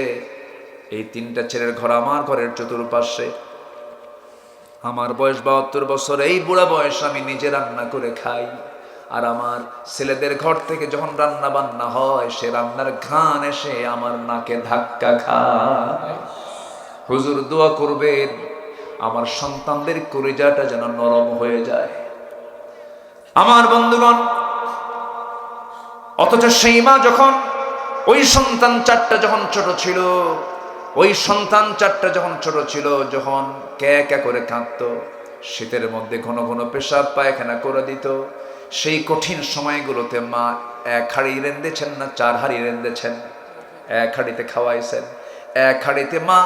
এই 3টা ছেলের ঘর আমার ঘরের চতুর্পাশে। আমার বয়স 72 বছর, এই বুড়া বয়স আমি নিজে রান্না করে খাই। আর আমার ছেলেদের ঘর থেকে যখন রান্না বান্না হয়, সে রান্নার ঘ্রাণ এসে আমার নাকে ধাক্কা খায়। হুজুর দোয়া করবেন আমার সন্তানদের কলিজাটা যেন নরম হয়ে যায়। আমার বন্ধুগণ, অথচ সেই মা যখন ওই সন্তান 4টা যখন ছোট ছিল, ওই সন্তান 4টা যখন ছোট ছিল, যখন ক্যা ক্যা করে কাঁদতো, শীতের মধ্যে ঘন ঘন পেশাব পায়খানা করে দিত, সেই কঠিন সময়গুলোতে মা 1 হাঁড়ি রেঁধেছেন না 4 হাঁড়ি রেঁধেছেন? 1 হাঁড়িতে খাওয়াইছেন। 1 হাঁড়িতে মা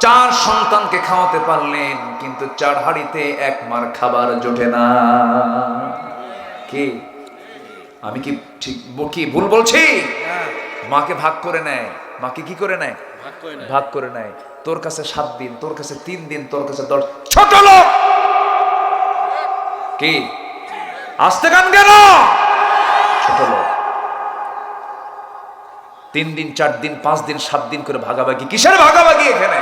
4 সন্তানকে খাওয়াতে পারলেন, কিন্তু 4 হাঁড়িতে 1 মার খাবার জোটে না। কি আমি কি ঠিক কি ভুল বলছি? মাকে ভাগ করে নেয়। মাকে কি করে নেয়? ভাগ করে নেয়। তোর কাছে 7 দিন, তোর কাছে 3 দিন, তোর কাছে 10। ছোট লোক কি আসতে গান কেন? ছোট লোক। 3 দিন 4 দিন 5 দিন 7 দিন করে ভাগাভাগি। কিসের ভাগাভাগি এখানে?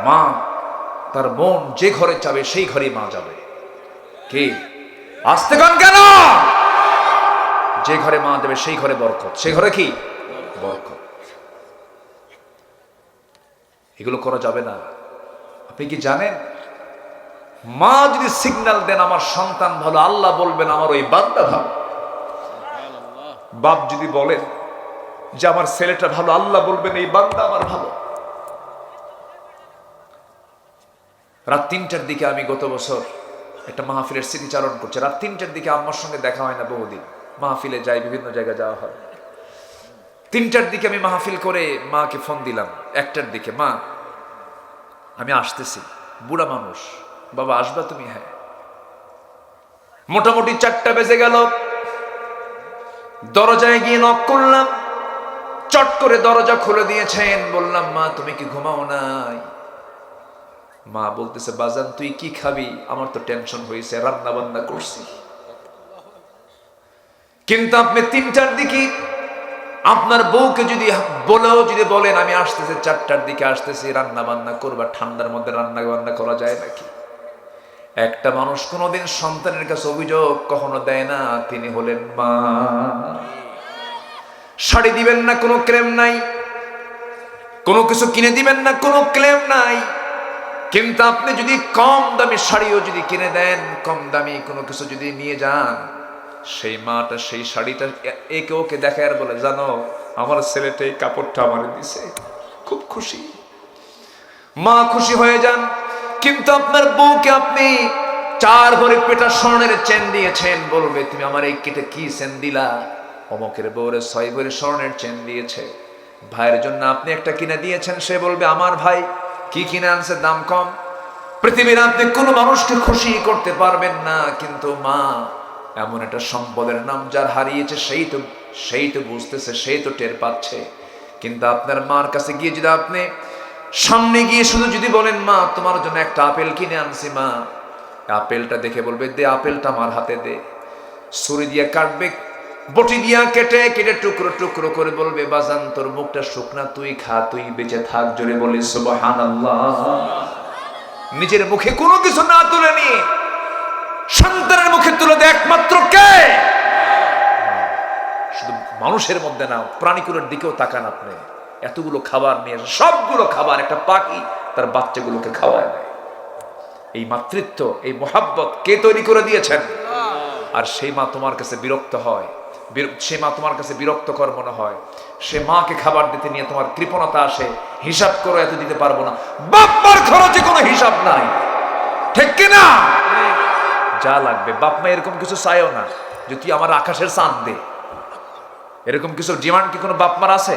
মা তার মন যে ঘরে চাবে সেই ঘরেই মা যাবে। কি আসতে গান কেন? যে ঘরে মা দেবে সেই ঘরে বরকত, সেই ঘরে কি বরকত। এগুলো করা যাবে না। আপনি কি জানেন, মা যদি সিগন্যাল দেন আমার সন্তান ভালো, আল্লাহ বলবেন আমার ওই বান্দা ভালো। বাপ যদি বলেন যে আমার ছেলেটা ভালো, আল্লাহ বলবেন এই বান্দা আমার ভালো। রাত 3টার দিকে আমি গত বছর একটা মাহফিলের স্মৃতিচারণ করছি। রাত 3টার দিকে আম্মার সঙ্গে দেখা হয় না বহুদিন। মাহফিলে যাই, বিভিন্ন জায়গায় যাওয়া হয়। 3টার দিকে আমি মাহফিল করে মাকে ফোন দিলাম 1টার দিকে, মা আমি আসতেছি। বুড়া মানুষ, বাবা আসবা তুমি? হ্যাঁ। মোটামুটি 4টা বেজে গেল। দরজায় গিয়ে নক করলাম, চট করে দরজা খুলে দিয়েছেন। বললাম, মা তুমি কি ঘুমাও নাই? মা বলতেছে, বাজান তুই কি খাবি? আমার তো টেনশন হয়েছে, রান্না বান্না করছি। কিন্তু আপনি 3টার দিকে আপনার বউকে যদি বলেন আমি আসতেছি, 4টার দিকে আসতেছি, রান্না বান্না করবা, ঠান্ডার মধ্যে রান্না বান্না করা যায় নাকি? একটা মানুষ কোনোদিন সন্তানের কাছে অভিযোগ কখনো দেয় না, তিনি হলেন মা। শাড়ি দিবেন না, কোনো ক্লেম নাই। কোনো কিছু কিনে দিবেন না, কোনো ক্লেম নাই। কিন্তু আপনি যদি কম দামি শাড়িও যদি কিনে দেন, কম দামি কোনো কিছু যদি নিয়ে যান, সেই মাটা সেই শাড়িটা একে ওকে দেখায় আর বলে, জানো আমার ছেলেটা এই কাপড়টা আমার দিছে, খুব খুশি। মা খুশি হয়ে যান। কিন্তু আপনার বউকে আপনি 4 ভরি পেটা স্বর্ণের চেন দিয়েছেন, বলবে তুমি আমার এই কেটে কি চেন দিলা? অমকের বউরে 6 ভরি স্বর্ণের চেন দিয়েছে। ভাইয়ের জন্য আপনি একটা কিনে দিয়েছেন, সে বলবে আমার ভাই কি কিনে আনছে, দাম কম। পৃথিবীর আপনি কোনো মানুষকে খুশি করতে পারবেন না, কিন্তু মা এমন একটা সম্পদের নাম, যার হারিয়েছে সেই তো বুঝতেছে, সেই তো টের পাচ্ছে। কিন্তু আপনার মার কাছে গিয়ে যদি আপনি সামনে গিয়ে শুধু যদি বলেন, মা তোমার জন্য একটা আপেল কিনে আনছি, মা আপেলটা দেখে বলবে, দে আপেলটা আমার হাতে দে। ছুরি দিয়ে কাটবে, বটি দিয়া কেটে কেটে টুকরো টুকরো করে বলবে, বাজান তোর মুখটা শুকনা, তুই খা, তুই বেঁচে থাক। জোরে বলি সুবহানাল্লাহ। নিজের মুখে কোনো কিছু না তুলে নিয়ে সন্তানের মুখে তুলে দেয় একমাত্র কে? শুধু মানুষের মধ্যে না, প্রাণীকুলের দিকেও তাকান আপনি। এতগুলো খাবার নিয়ে, সবগুলো খাবার একটা পাখি তার বাচ্চাগুলোকে খাওয়ায় দেয়। এই মাতৃত্ব, এই মোহাব্বত কে তৈরি করে দিয়েছেন? আর সেই মা তোমার কাছে বিরক্ত হয়, সে মা তোমার কাছে বিরক্তকর মনে হয়, সে মাকে খাবার দিতে নিয়ে তোমার কৃপণতা আসে, হিসাব করো এত দিতে পারবো না। বাপ মার খরচে কোনো হিসাব নাই, ঠিক কিনা? যা লাগবে। বাপ মা এরকম কিছু চাইও না যে তুই আমার আকাশের চাঁদ দে, এরকম কিছু ডিমান্ড কি কোনো বাপ মার আছে?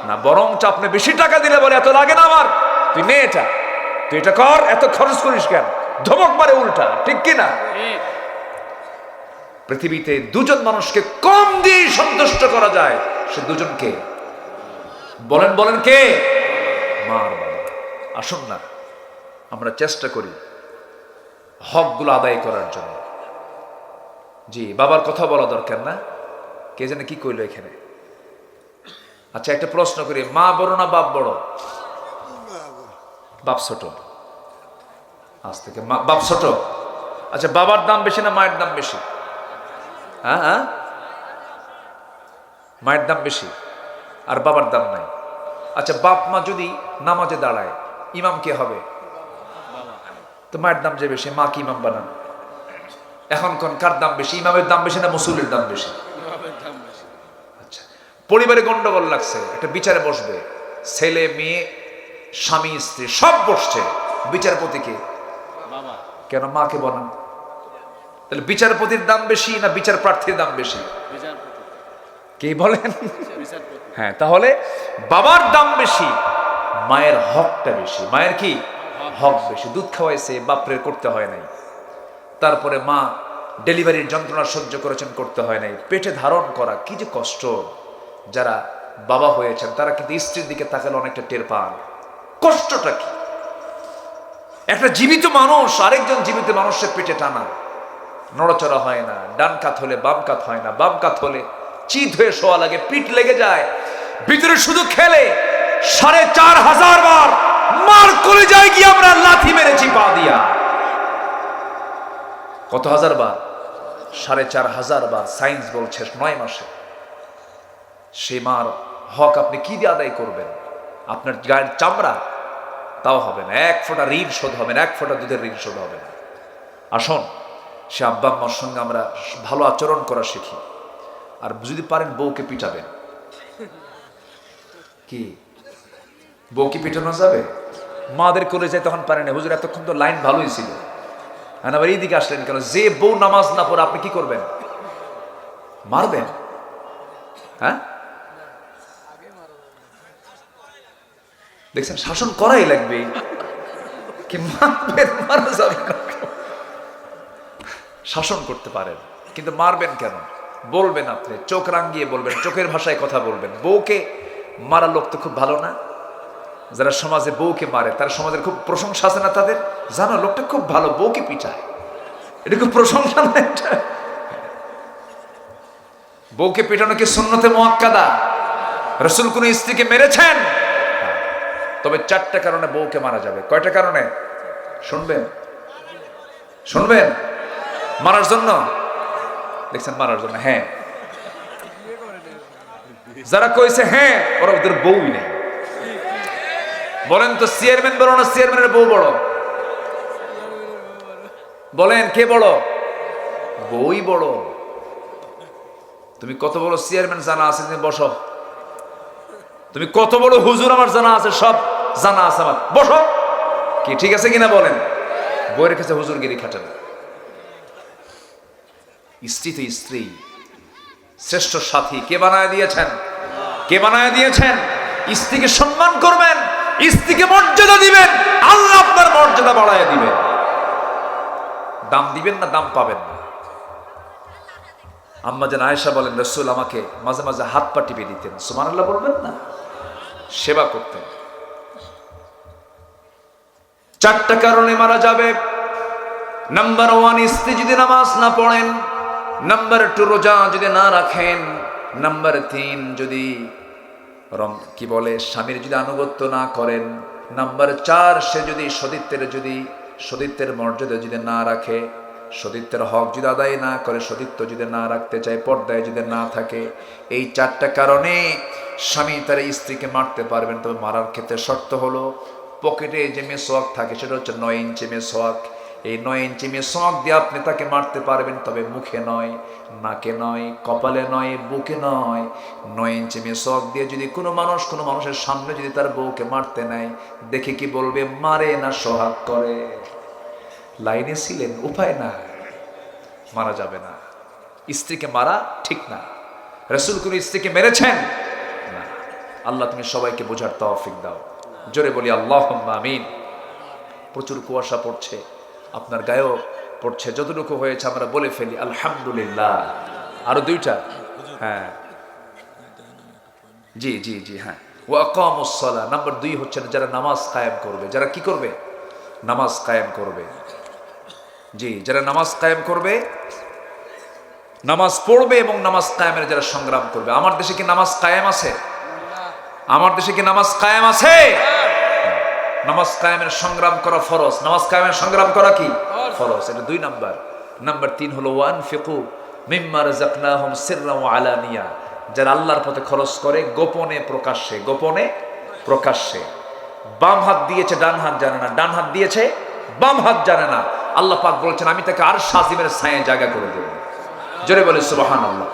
না। বরং আপনি বেশি টাকা দিলে বলে, এত লাগে না আমার, তুই নে এটা, তুই এটা কর, এত খরচ করিস কেন? ধমক মারে উল্টা, ঠিক কিনা? পৃথিবীতে 2জন মানুষকে কম দিয়ে সন্তুষ্ট করা যায়, সে 2জনকে বলেন কে? মার বাবা। আসুন না আমরা চেষ্টা করি হকগুলো আদায় করার জন্য। জি, বাবার কথা বলা দরকার না, কে জানে কি কইলো এখানে। আচ্ছা, একটা প্রশ্ন করি, মা বড় না বাপ বড়? বাপ ছোট। আজ থেকে বাপ ছোট। আচ্ছা, বাবার দাম বেশি না মায়ের দাম বেশি? হ্যাঁ হ্যাঁ, মায়ের দাম বেশি আর বাবার দাম নাই। আচ্ছা, বাপ মা যদি নামাজে দাঁড়ায়, ইমাম কে হবে? তো মায়ের দাম যে বেশি, মা কি ইমাম বানান? এখন কোন কার দাম বেশি, ইমামের দাম বেশি না মুসল্লির দাম বেশি? আচ্ছা, পরিবারে গন্ডগোল লাগছে, একটা বিচারে বসবে, ছেলে মেয়ে স্বামী স্ত্রী সব বসছে, বিচারপতি কে? কেন মাকে বলেন? তাহলে বিচারপতির দাম বেশি না বিচার প্রার্থীর দাম বেশি? কে বলেন? হ্যাঁ, তাহলে বাবার দাম বেশি, মায়ের হকটা বেশি। মায়ের কি হক বেশি? দুধ খাওয়াইছে, বাপরে করতে হয় নাই। তারপরে মা ডেলিভারির যন্ত্রণা সহ্য করেছেন, করতে হয় নাই। পেটে ধারণ করা কি যে কষ্ট। যারা বাবা হয়েছেন তারা কিন্তু স্ত্রীর দিকে তাকালে অনেকটা টের পান কষ্টটা কি। একটা জীবিত মানুষ আরেকজন জীবিত মানুষের পেটে টানা, নড়াচড়া হয় না, ডান কাত হলে বাম কাত হয় না, বাম কাত হলে চিত হয়ে শোয়া লাগে, পিঠ লেগে যায়, ভিতরে শুধু খেলে ৪,৫০০ বার মার করে যায় গিয়ে আমরা লাথি মেরেছি পা দিয়া। কত হাজার বার? ৪,৫০০ বার। সায়েন্স বলছে ৯ মাসে। সেই মার হক আপনি কি দিয়ে আদায় করবেন? আপনার গায়ের চামড়া তাও হবে না, ১ ফোঁটা ঋণ শোধ হবে না, ১ ফোঁটা দুধের ঋণ শোধ হবে না। আসুন, সে আব্বা আম্মার সঙ্গে আমরা ভালো আচরণ করা শিখি। আর যদি পারেন বউকে পিটাবেন। কি বউকে পিটানো যাবে? মাদের করে যায় তখন পারেন না, হুজুর এতক্ষণ তো লাইন ভালোই ছিল, আবার এইদিকে আসলেন কেন? যে বউ নামাজ না পড়ে আপনি কি করবেন? মারবেন? হ্যাঁ, দেখছেন, শাসন করাই লাগবে। কি মারবেন? মারা যাবে না। শাসন করতে পারেন, কিন্তু মারবেন কেন? বলবেন, আপনি চোখ রাঙিয়ে বলবেন, চোখের ভাষায় কথা বলবেন। বউকে মারা লোক তো খুব ভালো না। যারা সমাজে বউকে মারে তারা সমাজের খুব প্রশংসা আছে না তাদের? জানো, লোকটা খুব ভালো, বউকে পিটায়, এটা খুব প্রশংসা না? এটা বউকে পিটানো কি সুন্নতে মুআক্কাদা? রাসূল কোন স্ত্রীকে মেরেছেন? তবে ৪টা কারণে বউকে মারা যাবে। কয়টা কারণে শুনবেন? শুনবেন? মারার জন্য দেখছেন, মারার জন্য। হ্যাঁ, যারা কইছে হ্যাঁ, ওরা ওদের বউই নেই। বলেন তো, চেয়ারম্যান বড় না চেয়ারম্যানের বউ বড়? বলেন, কে বড়? বউই বড়। তুমি কত বড় চেয়ারম্যান জানা আছে? তুমি বসো। তুমি কত বড় হুজুর আমার জানা আছে, সব জানা আছে আমার, বসো। কি ঠিক আছে কিনা বলেন? বইয়ের কাছে হুজুরগিরি খাটেন। স্ত্রী তো স্ত্রী, শ্রেষ্ঠ সাথী কে বানায় দিয়েছেন? কে বানায় দিয়েছেন? স্ত্রীকে সম্মান করবেন, স্ত্রীকে মর্যাদা দিবেন, আল্লাহ আপনার মর্যাদা বাড়ায় দিবেন। দাম দিবেন না, দাম পাবেন না। আম্মা জান আয়েশা বলেন, রাসূল আমাকে মাঝে মাঝে হাত পা টিপে দিতেন। সুবহানাল্লাহ বলবেন না? সেবা করতেন। ৪টা কারণে মারা যাবে। নাম্বার 1, স্ত্রী যদি নামাজ না পড়েন। নাম্বার 2, রোজা যদি না রাখেন। নাম্বার 3, যদি কি বলে স্বামীর যদি আনুগত্য না করেন। নাম্বার 4, সে যদি সতীত্বের মর্যাদা যদি না রাখে, সতীত্বের হক যদি আদায় না করে, সতীত্ব যদি না রাখতে চায়, পর্দায় যদি না থাকে। এই 4টা কারণে স্বামী তার স্ত্রীকে মারতে পারবেন। তবে মারার ক্ষেত্রে শর্ত হলো, পকেটে যে মেসওয়াক থাকে সেটা হচ্ছে 9 ইঞ্চি মেসওয়াক। এই 9 ইঞ্চি মেসওয়াক দিয়ে আপনি তাকে মারতে পারবেন, তবে মুখে নয়, নাকে নয়, কপালে নয়, বুকে নয়। 9 ইঞ্চি মেসওয়াক দিয়ে যদি কোনো মানুষের সামনে যদি তার বউকে মারতে নেয়, দেখে কি বলবে? মারে না সোহাগ করে। লাইনে ছিলেন, উপায় না, মারা যাবে না। স্ত্রীকে মারা ঠিক না। রাসূল কোন স্ত্রীকে মেরেছেন না। আল্লাহ তুমি সবাইকে বোঝার তৌফিক দাও। জোরে বলি আল্লাহুম্মা আমিন। প্রচুর কুয়াশা পড়ছে, আপনার গায়েও পড়ছে। যতটুকু হয়েছে আমরা বলে ফেলি আলহামদুলিল্লাহ। আরো 2টা। হ্যাঁ, জি জি জি, হ্যাঁ। ওয়া আকামুস সালাহ। নাম্বার 2 হচ্ছে যারা নামাজ কায়েম করবে। যারা কি করবে? নামাজ কায়েম করবে। জি, যারা নামাজ কায়েম করবে, নামাজ পড়বে এবং নামাজ কায়েমের যারা সংগ্রাম করবে। আমার দেশে কি নামাজ কায়েম আছে? আমার দেশে কি নামাজ কায়েম আছে? নামাজ কায়েমের সংগ্রাম করা ফরজ। নামাজ কায়েমের সংগ্রাম করা কি ফরজ? এটা 2 নাম্বার। নাম্বার 3 হলো ওয়ানফিকু মিম্মা রাযাকনাহুম সিররান ওয়া আলানিয়া, যারা আল্লাহর পথে খরচ করে গোপনে প্রকাশ্যে। গোপনে প্রকাশ্যে। বাম হাত দিয়েছে ডান হাত জানে না, ডান হাত দিয়েছে বাম হাত জানে না। আল্লাহ পাক বলছেন আমি তাকে আরশ আজিমের ছায়ায় জায়গা করে দেব। জোরে বলে সুবহানাল্লাহ।